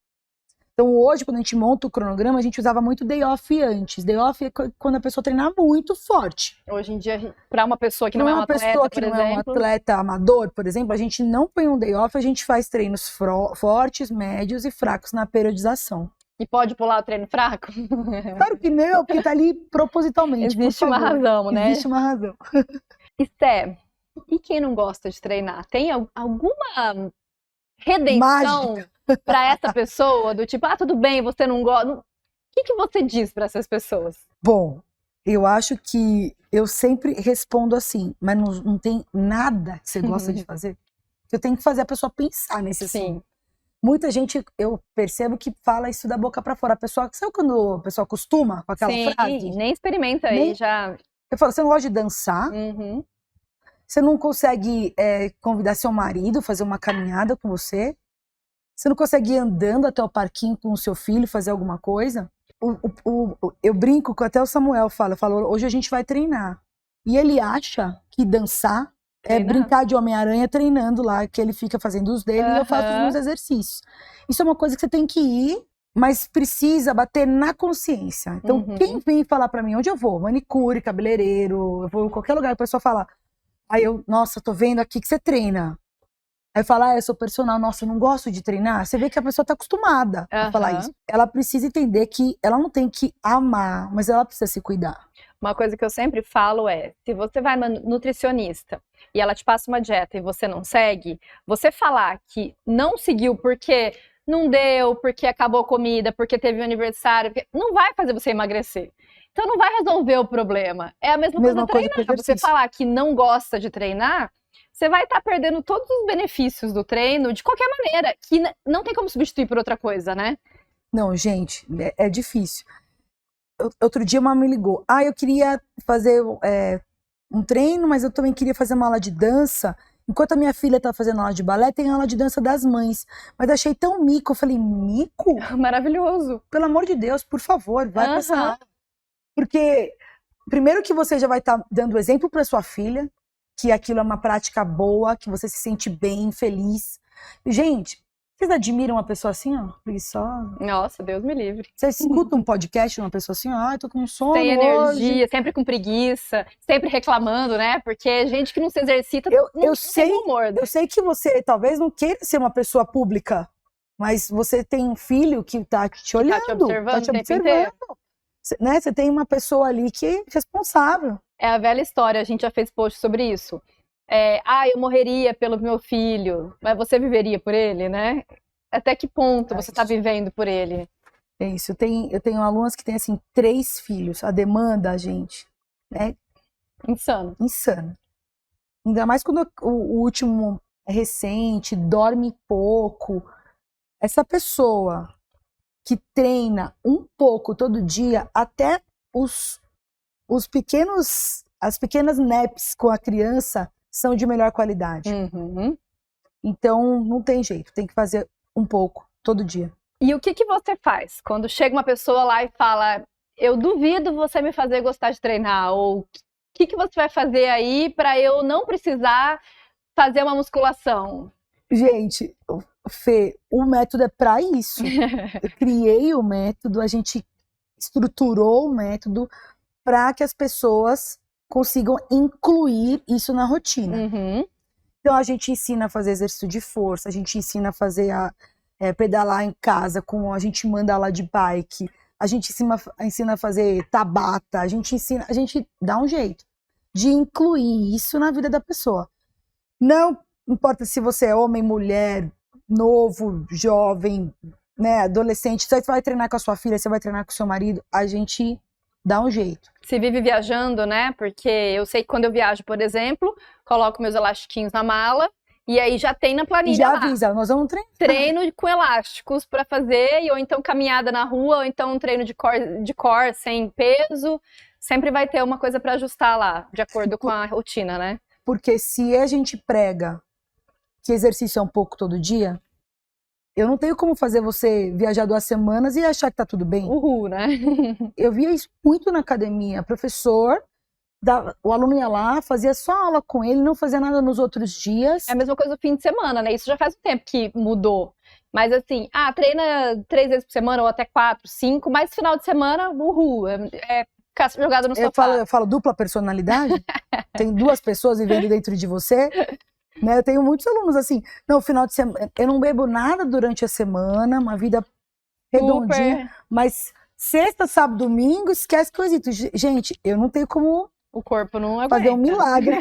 Então hoje, quando a gente monta o cronograma, a gente usava muito day off antes. Day off é quando a pessoa treinar muito forte. Hoje em dia, para uma pessoa que não é um atleta, pessoa que não é um atleta amador, por exemplo, a gente não põe um day off, a gente faz treinos fortes, médios e fracos na periodização. E pode pular o treino fraco? Claro que não, porque tá ali propositalmente. Existe uma razão, né? Existe uma razão. Esté, e quem não gosta de treinar? Tem alguma redenção para essa pessoa? Do tipo, tudo bem, você não gosta. O que você diz para essas pessoas? Bom, eu acho que eu sempre respondo assim, mas não tem nada que você gosta de fazer. Eu tenho que fazer a pessoa pensar nesse assunto. Muita gente, eu percebo que fala isso da boca pra fora. Sabe quando a pessoa acostuma com aquela frase? Nem experimenta aí, já. Eu falo, você não gosta de dançar? Você não consegue convidar seu marido, fazer uma caminhada com você? Você não consegue ir andando até o parquinho com o seu filho, fazer alguma coisa? Eu brinco que até o Samuel fala, hoje a gente vai treinar. E ele acha que dançar é brincar de Homem-Aranha treinando lá, que ele fica fazendo os dele e eu faço os meus exercícios. Isso é uma coisa que você tem que ir, mas precisa bater na consciência. Então, quem vem falar pra mim, onde eu vou? Manicure, cabeleireiro, eu vou em qualquer lugar, a pessoa fala, nossa, tô vendo aqui que você treina. Aí fala, eu sou personal, nossa, eu não gosto de treinar. Você vê que a pessoa tá acostumada a falar isso. Ela precisa entender que ela não tem que amar, mas ela precisa se cuidar. Uma coisa que eu sempre falo é, se você vai na nutricionista e ela te passa uma dieta e você não segue, você falar que não seguiu porque não deu, porque acabou a comida, porque teve um aniversário, não vai fazer você emagrecer. Então não vai resolver o problema. É a mesma coisa treinar. Você falar que não gosta de treinar, você vai estar perdendo todos os benefícios do treino de qualquer maneira, que não tem como substituir por outra coisa, né? Não, gente, é difícil. Outro dia uma me ligou. Eu queria fazer um treino, mas eu também queria fazer uma aula de dança. Enquanto a minha filha tá fazendo aula de balé, tem aula de dança das mães. Mas achei tão mico. Eu falei, mico? Maravilhoso. Pelo amor de Deus, por favor, vai pra essa aula. Porque, primeiro que você já vai estar dando exemplo para sua filha, que aquilo é uma prática boa, que você se sente bem, feliz. Gente, vocês admiram uma pessoa assim, ó, preguiçosa? Nossa, Deus me livre. Você escuta um podcast de uma pessoa assim, eu tô com sono Sem energia, hoje. sempre com preguiça, sempre reclamando, né? Porque gente que não se exercita eu sei, tem humor, né? Eu sei que você talvez não queira ser uma pessoa pública, mas você tem um filho que tá te olhando, tá te observando. Né? Você tem uma pessoa ali que é responsável. É a velha história, a gente já fez post sobre isso. Eu morreria pelo meu filho, mas você viveria por ele, né? Até que ponto você está vivendo por ele? É isso. Eu tenho alunas que têm, assim, 3 filhos. A demanda, gente, né? Insano. Ainda mais quando o último é recente, dorme pouco. Essa pessoa que treina um pouco todo dia, até as pequenas naps com a criança são de melhor qualidade. Uhum. Então, não tem jeito, tem que fazer um pouco, todo dia. E o que você faz quando chega uma pessoa lá e fala, eu duvido você me fazer gostar de treinar, ou o que você vai fazer aí para eu não precisar fazer uma musculação? Gente, Fê, o método é para isso. Eu criei o método, a gente estruturou o método para que as pessoas consigam incluir isso na rotina. Uhum. Então a gente ensina a fazer exercício de força, a gente ensina a fazer pedalar em casa, a gente manda aula de bike, a gente ensina a fazer tabata, a gente dá um jeito de incluir isso na vida da pessoa. Não importa se você é homem, mulher, novo, jovem, né, adolescente, você vai treinar com a sua filha, você vai treinar com o seu marido, a gente dá um jeito. Se vive viajando, né? Porque eu sei que quando eu viajo, por exemplo, coloco meus elastiquinhos na mala e aí já tem na planilha e já lá. avisa, nós vamos treinar. Treino com elásticos para fazer, ou então caminhada na rua, ou então um treino de core sem peso. Sempre vai ter uma coisa para ajustar lá, de acordo com a rotina, né? Porque se a gente prega que exercício é um pouco todo dia, eu não tenho como fazer você viajar 2 semanas e achar que tá tudo bem. Uhul, né? Eu via isso muito na academia. Professor, o aluno ia lá, fazia só aula com ele, não fazia nada nos outros dias. É a mesma coisa no fim de semana, né? Isso já faz um tempo que mudou. Mas assim, treina 3 vezes por semana, ou até 4, 5, mas final de semana, uhul, ficar jogado no sofá. Eu falo dupla personalidade? Tem 2 pessoas vivendo dentro de você? Né? Eu tenho muitos alunos assim, não, final de semana, eu não bebo nada durante a semana, uma vida redondinha, mas sexta, sábado, domingo, esquece coisito. Gente, eu não tenho como o corpo não aguenta. Fazer um milagre.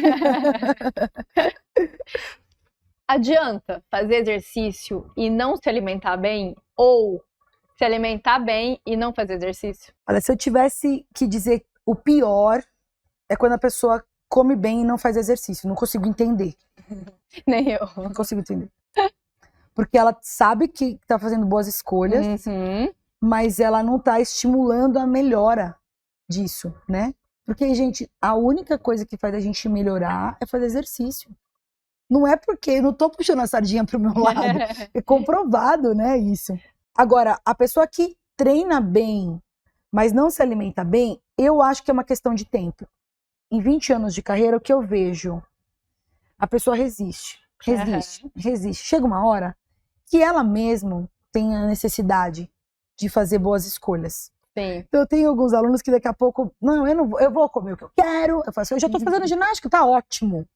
Adianta fazer exercício e não se alimentar bem, ou se alimentar bem e não fazer exercício? Olha, se eu tivesse que dizer o pior, é quando a pessoa come bem e não faz exercício. Não consigo entender. Nem eu. Não consigo entender. Porque ela sabe que tá fazendo boas escolhas, mas ela não tá estimulando a melhora disso, né? Porque, gente, a única coisa que faz a gente melhorar é fazer exercício. Não é porque eu não tô puxando a sardinha pro meu lado. É comprovado, né, isso. Agora, a pessoa que treina bem, mas não se alimenta bem, eu acho que é uma questão de tempo. Em 20 anos de carreira, o que eu vejo? A pessoa resiste. Chega uma hora que ela mesma tem a necessidade de fazer boas escolhas. Sim. Então, eu tenho alguns alunos que daqui a pouco, eu vou comer o que eu quero. Eu falo assim, eu já tô fazendo ginástica, tá ótimo.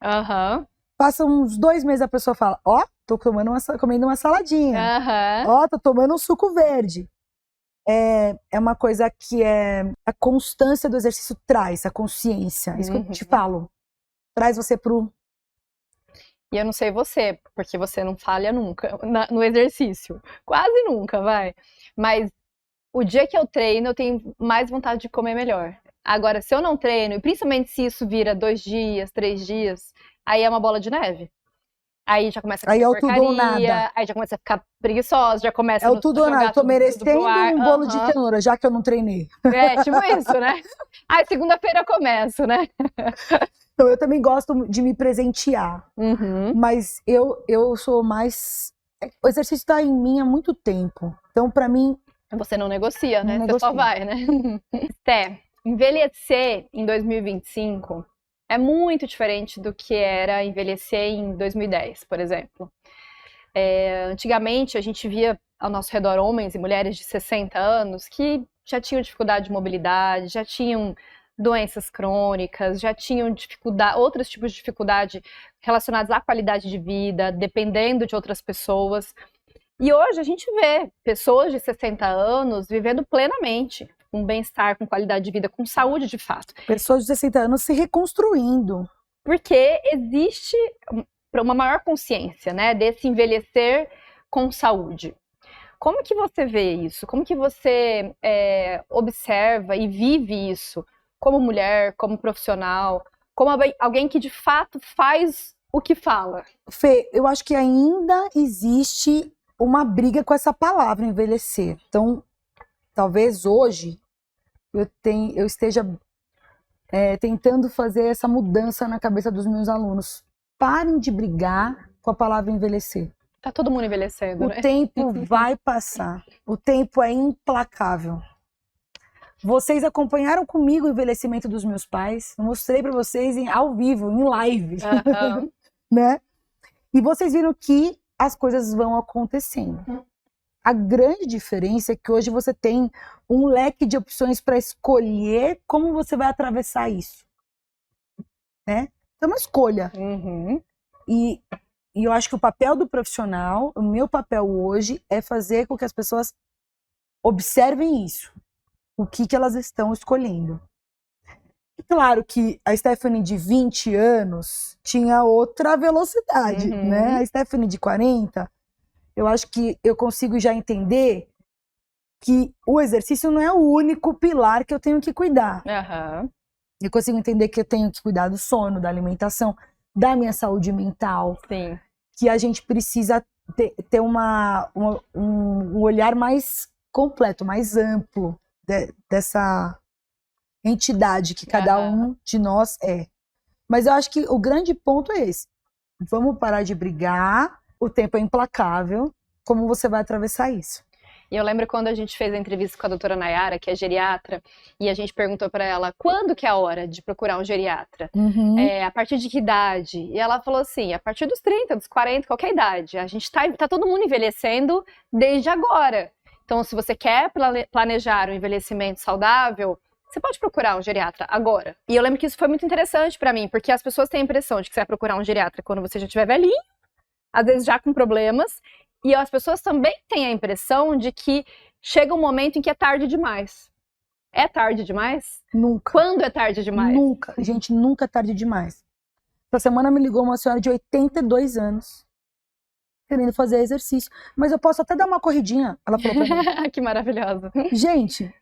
Passa uns 2 meses, a pessoa fala, tô comendo uma saladinha. Tô tomando um suco verde. É uma coisa que a constância do exercício traz, a consciência. Isso que eu te falo. Traz você pro... E eu não sei você, porque você não falha nunca no exercício. Quase nunca, vai. Mas o dia que eu treino, eu tenho mais vontade de comer melhor. Agora, se eu não treino, e principalmente se isso vira 2 dias, 3 dias, aí é uma bola de neve. Aí já começa a Aí comer é o tudo ou porcaria, nada. aí já começa a ficar preguiçosa, já começa É o a tudo ou jogar nada. Tô tudo merecendo pro ar. um bolo de Aham. cenoura, já que eu não treinei. É, tipo isso, né? Aí segunda-feira eu começo, né? Então, eu também gosto de me presentear. Uhum. Mas eu sou mais... O exercício tá em mim há muito tempo. Então, pra mim, Você não negocia, não né? Você só negocio. vai, né? Té, envelhecer em 2025 é muito diferente do que era envelhecer em 2010, por exemplo. Antigamente, a gente via ao nosso redor homens e mulheres de 60 anos que já tinham dificuldade de mobilidade, já tinham doenças crônicas, já tinham outros tipos de dificuldade relacionados à qualidade de vida, dependendo de outras pessoas. E hoje a gente vê pessoas de 60 anos vivendo plenamente, com bem-estar, com qualidade de vida, com saúde de fato. Pessoas de 60 anos se reconstruindo. Porque existe uma maior consciência, né, desse envelhecer com saúde. Como que você vê isso? Como que você observa e vive isso como mulher, como profissional, como alguém que de fato faz o que fala? Fê, eu acho que ainda existe uma briga com essa palavra, envelhecer. Então, talvez hoje eu esteja tentando fazer essa mudança na cabeça dos meus alunos. Parem de brigar com a palavra envelhecer. Tá todo mundo envelhecendo, né? O tempo vai passar. O tempo é implacável. Vocês acompanharam comigo o envelhecimento dos meus pais. Eu mostrei para vocês ao vivo, em live, Uhum. né? E vocês viram que as coisas vão acontecendo. A grande diferença é que hoje você tem um leque de opções para escolher como você vai atravessar isso, né? É uma escolha. Uhum. E eu acho que o papel do profissional, o meu papel hoje, é fazer com que as pessoas observem isso. O que elas estão escolhendo. E claro que a Stephanie de 20 anos tinha outra velocidade, né? A Stephanie de 40, eu acho que eu consigo já entender que o exercício não é o único pilar que eu tenho que cuidar. Uhum. Eu consigo entender que eu tenho que cuidar do sono, da alimentação, da minha saúde mental. Sim. Que a gente precisa ter um olhar mais completo, mais amplo dessa entidade que cada um de nós é. Mas eu acho que o grande ponto é esse. Vamos parar de brigar, o tempo é implacável, como você vai atravessar isso? E eu lembro quando a gente fez a entrevista com a doutora Nayara, que é geriatra, e a gente perguntou para ela quando que é a hora de procurar um geriatra? A partir de que idade? E ela falou assim, a partir dos 30, dos 40, qualquer idade. A gente tá todo mundo envelhecendo desde agora. Então, se você quer planejar um envelhecimento saudável, você pode procurar um geriatra agora. E eu lembro que isso foi muito interessante para mim, porque as pessoas têm a impressão de que você vai procurar um geriatra quando você já estiver velhinho, às vezes já com problemas, e as pessoas também têm a impressão de que chega um momento em que é tarde demais. É tarde demais? Nunca. Quando é tarde demais? Nunca. Gente, nunca é tarde demais. Essa semana me ligou uma senhora de 82 anos, querendo fazer exercício. Mas eu posso até dar uma corridinha, ela falou pra mim. Que maravilhosa. Gente,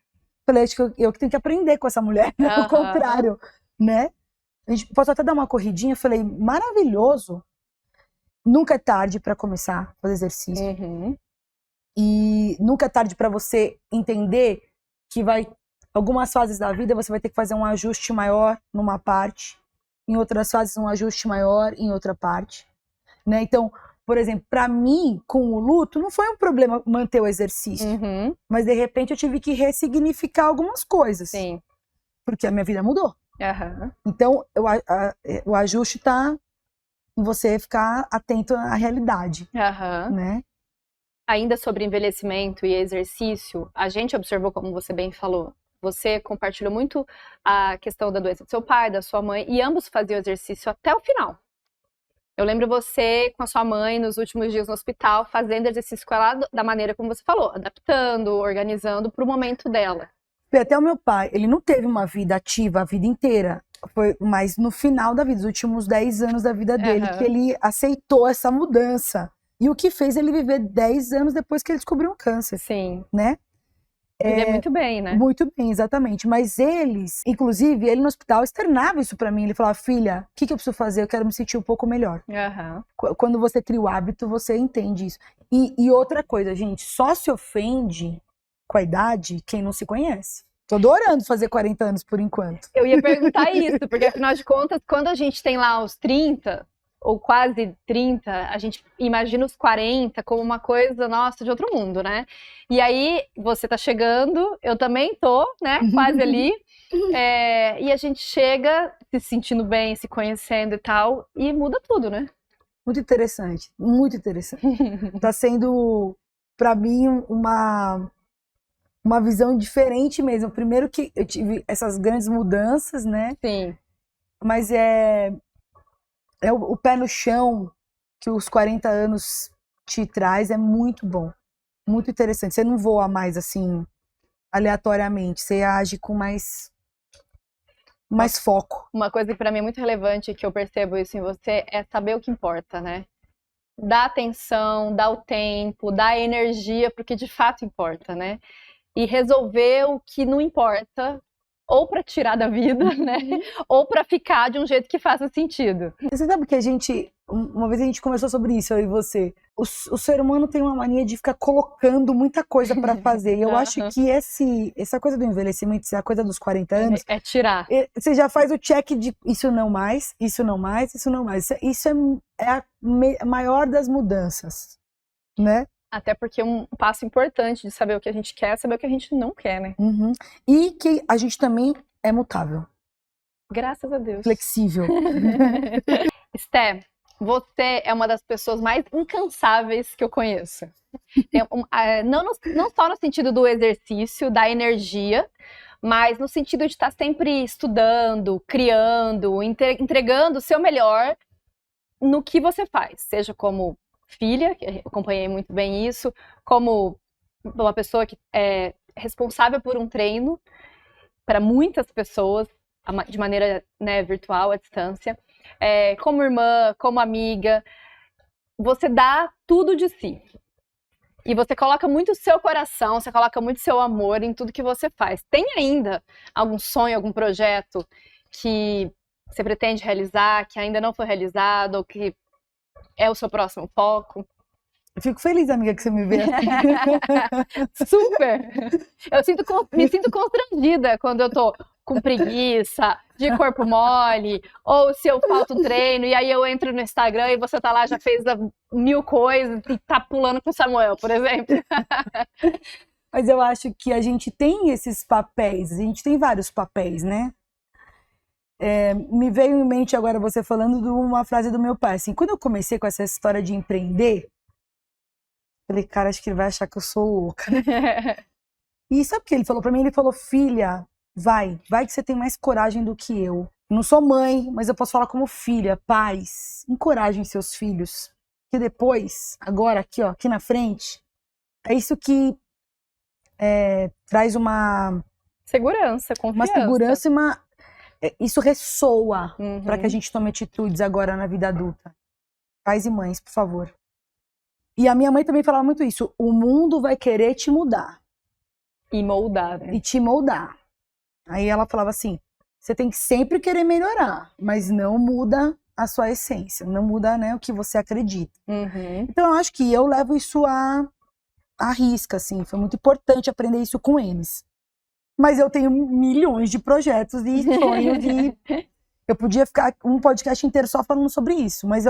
falei, acho que eu que tenho que aprender com essa mulher, o contrário, né? A gente posso até dar uma corridinha, falei, maravilhoso. Nunca é tarde para começar a fazer exercício. E nunca é tarde para você entender que algumas fases da vida você vai ter que fazer um ajuste maior numa parte, em outras fases um ajuste maior em outra parte, né? Então, por exemplo, para mim, com o luto, não foi um problema manter o exercício, mas de repente eu tive que ressignificar algumas coisas, Sim. Porque a minha vida mudou. Então, o ajuste tá em você ficar atento à realidade, né? Ainda sobre envelhecimento e exercício, a gente observou, como você bem falou, você compartilhou muito a questão da doença do seu pai, da sua mãe, e ambos faziam exercício até o final. Eu lembro você com a sua mãe nos últimos dias no hospital, fazendo exercício com ela da maneira como você falou, adaptando, organizando para o momento dela. Até o meu pai, ele não teve uma vida ativa a vida inteira. Foi mais no final da vida, os últimos 10 anos da vida dele, que ele aceitou essa mudança. E o que fez ele viver 10 anos depois que ele descobriu um câncer. Sim. Né? Viver muito bem, né? Muito bem, exatamente. Mas eles, inclusive, ele no hospital externava isso pra mim. Ele falava, filha, o que eu preciso fazer? Eu quero me sentir um pouco melhor. Quando você cria o hábito, você entende isso. E outra coisa, gente, só se ofende com a idade quem não se conhece. Tô adorando fazer 40 anos por enquanto. Eu ia perguntar isso, porque afinal de contas, quando a gente tem lá os 30, ou quase 30, a gente imagina os 40 como uma coisa, nossa, de outro mundo, né? E aí, você tá chegando, eu também tô, né, quase ali, e a gente chega se sentindo bem, se conhecendo e tal, e muda tudo, né? Muito interessante, muito interessante. Tá sendo, pra mim, uma visão diferente mesmo. Primeiro que eu tive essas grandes mudanças, né? Sim. Mas é o pé no chão que os 40 anos te traz, é muito bom. Muito interessante. Você não voa mais assim, aleatoriamente. Você age com mais foco. Uma coisa que pra mim é muito relevante, que eu percebo isso em você, é saber o que importa, né? Dar atenção, dar o tempo, dar energia pro que de fato importa, né? E resolver o que não importa, ou para tirar da vida, né? Ou para ficar de um jeito que faça sentido. Você sabe que uma vez a gente conversou sobre isso, eu e você. O ser humano tem uma mania de ficar colocando muita coisa para fazer. E eu acho que essa coisa do envelhecimento, essa coisa dos 40 anos... É tirar. Você já faz o check de isso não mais, isso não mais, isso não mais. Isso é a maior das mudanças, né? Até porque um passo importante de saber o que a gente quer, saber o que a gente não quer, né? Uhum. E que a gente também é mutável. Graças a Deus. Flexível. Sté, você é uma das pessoas mais incansáveis que eu conheço. Não só no sentido do exercício, da energia, mas no sentido de estar sempre estudando, criando, entregando o seu melhor no que você faz. Seja como filha, que eu acompanhei muito bem isso, como uma pessoa que é responsável por um treino para muitas pessoas, de maneira, né, virtual, à distância, como irmã, como amiga, você dá tudo de si. E você coloca muito o seu coração, você coloca muito o seu amor em tudo que você faz. Tem ainda algum sonho, algum projeto que você pretende realizar, que ainda não foi realizado, ou que é o seu próximo foco? Eu fico feliz, amiga, que você me vê assim. Super! Eu me sinto constrangida quando eu tô com preguiça, de corpo mole, ou se eu falto treino, e aí eu entro no Instagram e você tá lá, já fez 1000 coisas e tá pulando com o Samuel, por exemplo. Mas eu acho que a gente tem esses papéis, a gente tem vários papéis, né? Me veio em mente agora você falando de uma frase do meu pai, assim, quando eu comecei com essa história de empreender, falei, cara, acho que ele vai achar que eu sou louca. E sabe o que ele falou pra mim? Ele falou, filha, vai que você tem mais coragem do que eu. Não sou mãe, mas eu posso falar como filha, pais, encorajem seus filhos. Que depois, agora aqui, ó, aqui na frente, é isso que traz uma segurança, confiança. Uma segurança e isso ressoa para que a gente tome atitudes agora na vida adulta. Pais e mães, por favor. E a minha mãe também falava muito isso. O mundo vai querer te mudar. E moldar, né? E te moldar. Aí ela falava assim, você tem que sempre querer melhorar, mas não muda a sua essência, não muda, né, o que você acredita. Então eu acho que eu levo isso à risca, assim. Foi muito importante aprender isso com eles. Mas eu tenho milhões de projetos e sonhos eu podia ficar um podcast inteiro só falando sobre isso, mas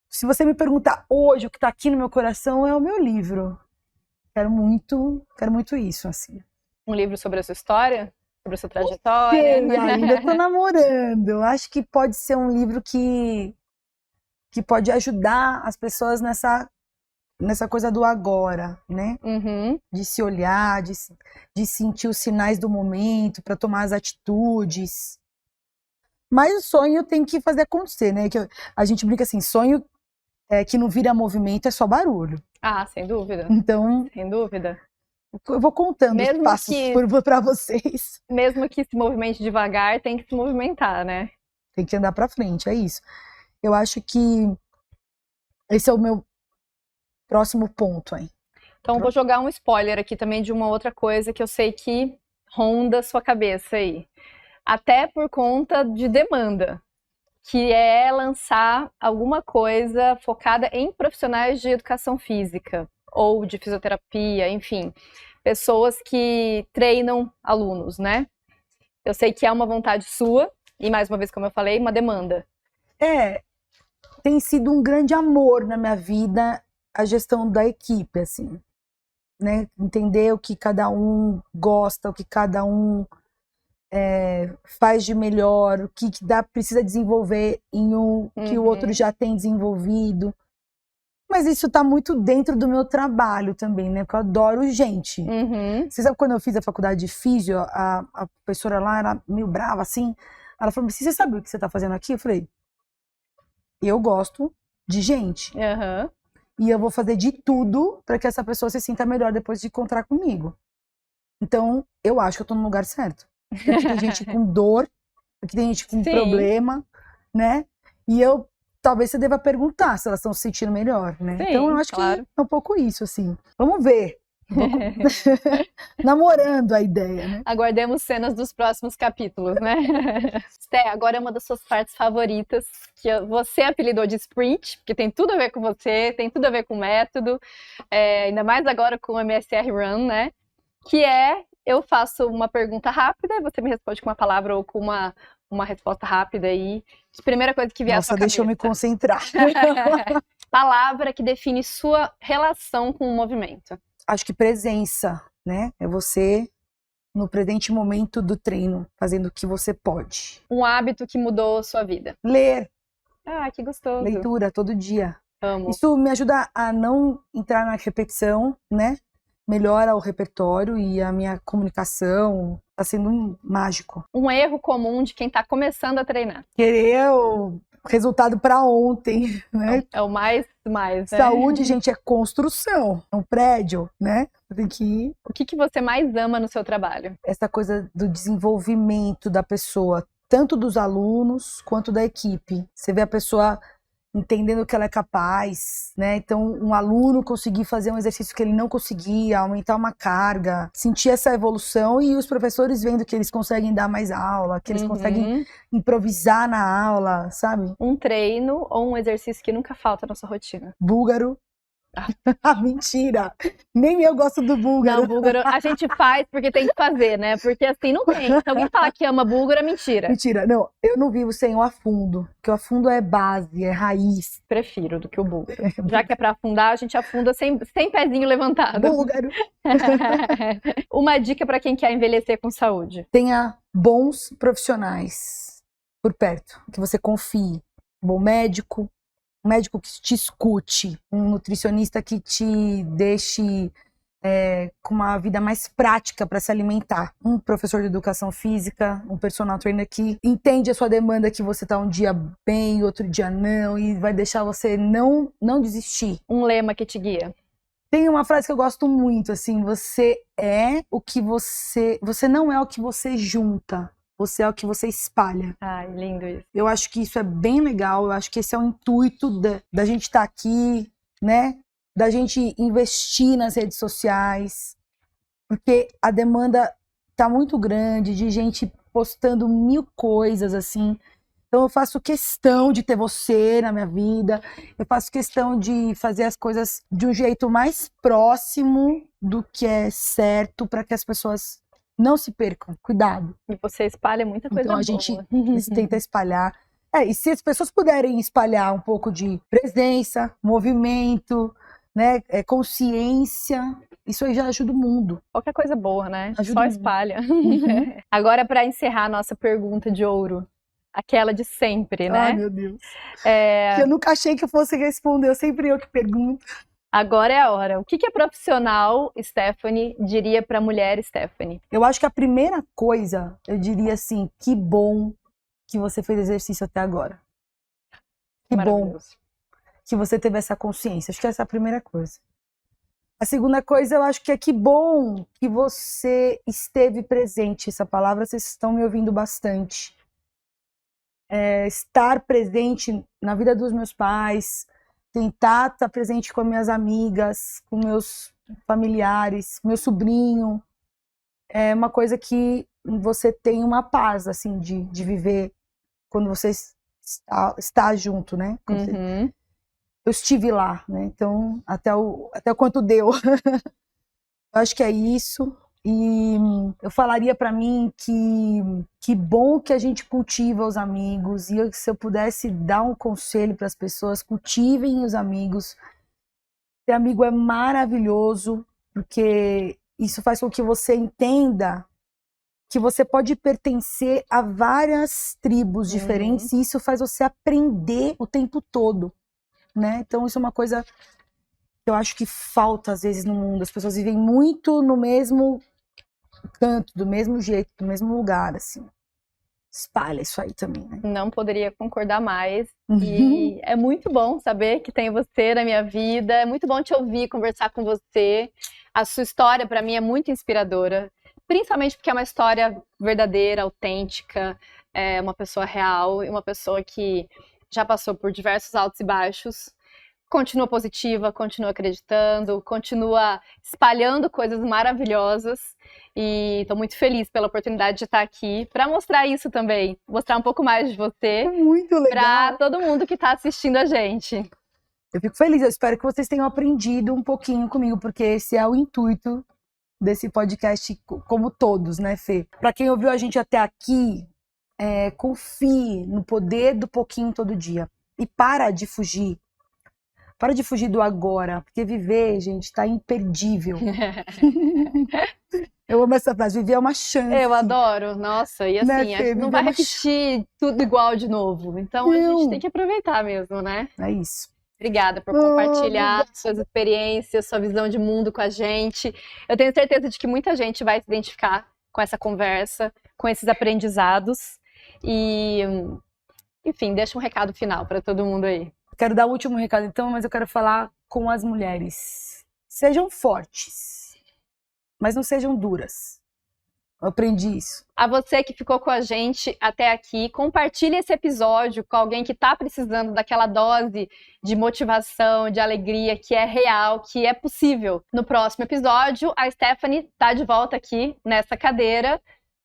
se você me perguntar hoje o que tá aqui no meu coração é o meu livro. Quero muito isso, assim. Um livro sobre a sua história? Sobre a sua trajetória? Ainda tô namorando. Eu acho que pode ser um livro que pode ajudar as pessoas nessa coisa do agora, né? De se olhar, de sentir os sinais do momento, para tomar as atitudes. Mas o sonho tem que fazer acontecer, né? Que a gente brinca assim, sonho que não vira movimento é só barulho. Ah, sem dúvida. Então, sem dúvida. Eu vou contando os passos para vocês. Mesmo que se movimente devagar, tem que se movimentar, né? Tem que andar para frente, é isso. Eu acho que esse é o meu próximo ponto aí. Então, vou jogar um spoiler aqui também de uma outra coisa que eu sei que ronda sua cabeça aí. Até por conta de demanda, que é lançar alguma coisa focada em profissionais de educação física ou de fisioterapia, enfim, pessoas que treinam alunos, né? Eu sei que é uma vontade sua e, mais uma vez, como eu falei, uma demanda. Tem sido um grande amor na minha vida a gestão da equipe, assim, né? Entender o que cada um gosta, o que cada um faz de melhor, o que precisa desenvolver em um que o outro já tem desenvolvido. Mas isso tá muito dentro do meu trabalho também, né? Porque eu adoro gente. Você sabe quando eu fiz a faculdade de físio, a professora lá era meio brava, assim. Ela falou, você sabe o que você tá fazendo aqui? Eu falei, eu gosto de gente. E eu vou fazer de tudo para que essa pessoa se sinta melhor depois de encontrar comigo. Então, eu acho que eu tô no lugar certo. Aqui tem gente com dor, aqui tem gente com problema, né? E talvez você deva perguntar se elas estão se sentindo melhor, né? Sim, então, eu acho claro. que é um pouco isso, assim. Vamos ver. Namorando a ideia, né? Aguardemos cenas dos próximos capítulos, né? Sté, agora é uma das suas partes favoritas, que você apelidou de sprint, porque tem tudo a ver com você, tem tudo a ver com o método, ainda mais agora com o MSR Run, né? Que eu faço uma pergunta rápida, você me responde com uma palavra ou com uma resposta rápida aí. Primeira coisa que vier à sua cabeça. Deixa eu me concentrar. Palavra que define sua relação com o movimento. Acho que presença, né? É você no presente momento do treino, fazendo o que você pode. Um hábito que mudou sua vida. Ler. Ah, que gostoso. Leitura todo dia. Amo. Isso me ajuda a não entrar na repetição, né? Melhora o repertório e a minha comunicação. Tá sendo mágico. Um erro comum de quem tá começando a treinar. Querer o resultado para ontem, né? É o mais, né? Saúde, gente, é construção. É um prédio, né? Tem que ir. O que você mais ama no seu trabalho? Essa coisa do desenvolvimento da pessoa, tanto dos alunos quanto da equipe. Você vê a pessoa entendendo que ela é capaz, né? Então, um aluno conseguir fazer um exercício que ele não conseguia, aumentar uma carga, sentir essa evolução e os professores vendo que eles conseguem dar mais aula, que eles conseguem improvisar na aula, sabe? Um treino ou um exercício que nunca falta na sua rotina? Búlgaro. Mentira! Nem eu gosto do búlgaro. Não, búlgaro a gente faz porque tem que fazer, né? Porque assim, não tem. Se alguém falar que ama búlgaro, é mentira. Mentira, não. Eu não vivo sem o afundo. Porque o afundo é base, é raiz. Prefiro do que o búlgaro. Já que é pra afundar, a gente afunda sem pezinho levantado. Búlgaro! Uma dica pra quem quer envelhecer com saúde. Tenha bons profissionais por perto, que você confie. Um bom médico, um médico que te escute, um nutricionista que te deixe com uma vida mais prática para se alimentar, um professor de educação física, um personal trainer que entende a sua demanda, que você tá um dia bem, outro dia não, e vai deixar você não desistir. Um lema que te guia. Tem uma frase que eu gosto muito, assim, você não é o que você junta. Você é o que você espalha. Ai, lindo isso. Eu acho que isso é bem legal. Eu acho que esse é o intuito da gente estar aqui, né? Da gente investir nas redes sociais. Porque a demanda tá muito grande de gente postando 1000 coisas, assim. Então eu faço questão de ter você na minha vida. Eu faço questão de fazer as coisas de um jeito mais próximo do que é certo para que as pessoas não se percam, cuidado. E você espalha muita coisa boa. Então a gente tenta espalhar. E se as pessoas puderem espalhar um pouco de presença, movimento, né, consciência, isso aí já ajuda o mundo. Qualquer coisa boa, né? Ajuda só espalha. Agora, para encerrar a nossa pergunta de ouro, aquela de sempre, né? Ai, meu Deus. Eu nunca achei que eu fosse responder, sempre eu que pergunto. Agora é a hora. O que a profissional Stephanie diria para a mulher Stephanie? Eu acho que a primeira coisa, eu diria assim, que bom que você fez exercício até agora. Que bom que você teve essa consciência. Acho que essa é a primeira coisa. A segunda coisa, eu acho que é que bom que você esteve presente. Essa palavra vocês estão me ouvindo bastante. Estar presente na vida dos meus pais, tentar estar presente com as minhas amigas, com meus familiares, meu sobrinho. É uma coisa que você tem uma paz, assim, de viver quando você está junto, né? Uhum. Eu estive lá, né? Então, até o quanto deu. Eu acho que é isso. E eu falaria para mim que bom que a gente cultiva os amigos. E se eu pudesse dar um conselho para as pessoas, cultivem os amigos. Ter amigo é maravilhoso, porque isso faz com que você entenda que você pode pertencer a várias tribos diferentes, e isso faz você aprender o tempo todo, né? Então isso é uma coisa que eu acho que falta às vezes no mundo. As pessoas vivem muito no mesmo canto, do mesmo jeito, do mesmo lugar, assim. Espalha isso aí também, né? Não poderia concordar mais. E é muito bom saber que tem você na minha vida. É muito bom te ouvir, conversar com você. A sua história, para mim, é muito inspiradora. Principalmente porque é uma história verdadeira, autêntica. É uma pessoa real e uma pessoa que já passou por diversos altos e baixos. Continua positiva, continua acreditando, continua espalhando coisas maravilhosas. E estou muito feliz pela oportunidade de estar aqui para mostrar isso também, mostrar um pouco mais de você Muito legal. para todo mundo que está assistindo a gente. Eu fico feliz, eu espero que vocês tenham aprendido um pouquinho comigo, porque esse é o intuito desse podcast, como todos, né, Fê? Para quem ouviu a gente até aqui, confie no poder do pouquinho todo dia e para de fugir. Para de fugir do agora, porque viver, gente, tá imperdível. Eu amo essa frase, viver é uma chance. Eu adoro, nossa, e assim, Né, Fê? não vai repetir tudo igual de novo, então a gente tem que aproveitar mesmo, né? É isso. Obrigada por compartilhar suas experiências, sua visão de mundo com a gente. Eu tenho certeza de que muita gente vai se identificar com essa conversa, com esses aprendizados. E, enfim, deixa um recado final para todo mundo aí. Quero dar o último recado então, mas eu quero falar com as mulheres. Sejam fortes, mas não sejam duras. Eu aprendi isso. A você que ficou com a gente até aqui, compartilhe esse episódio com alguém que está precisando daquela dose de motivação, de alegria, que é real, que é possível. No próximo episódio, a Stephanie está de volta aqui nessa cadeira.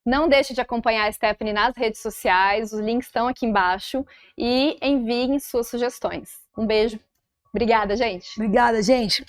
Não deixe de acompanhar a Stephanie nas redes sociais, os links estão aqui embaixo, e enviem suas sugestões. Um beijo. Obrigada, gente. Obrigada, gente.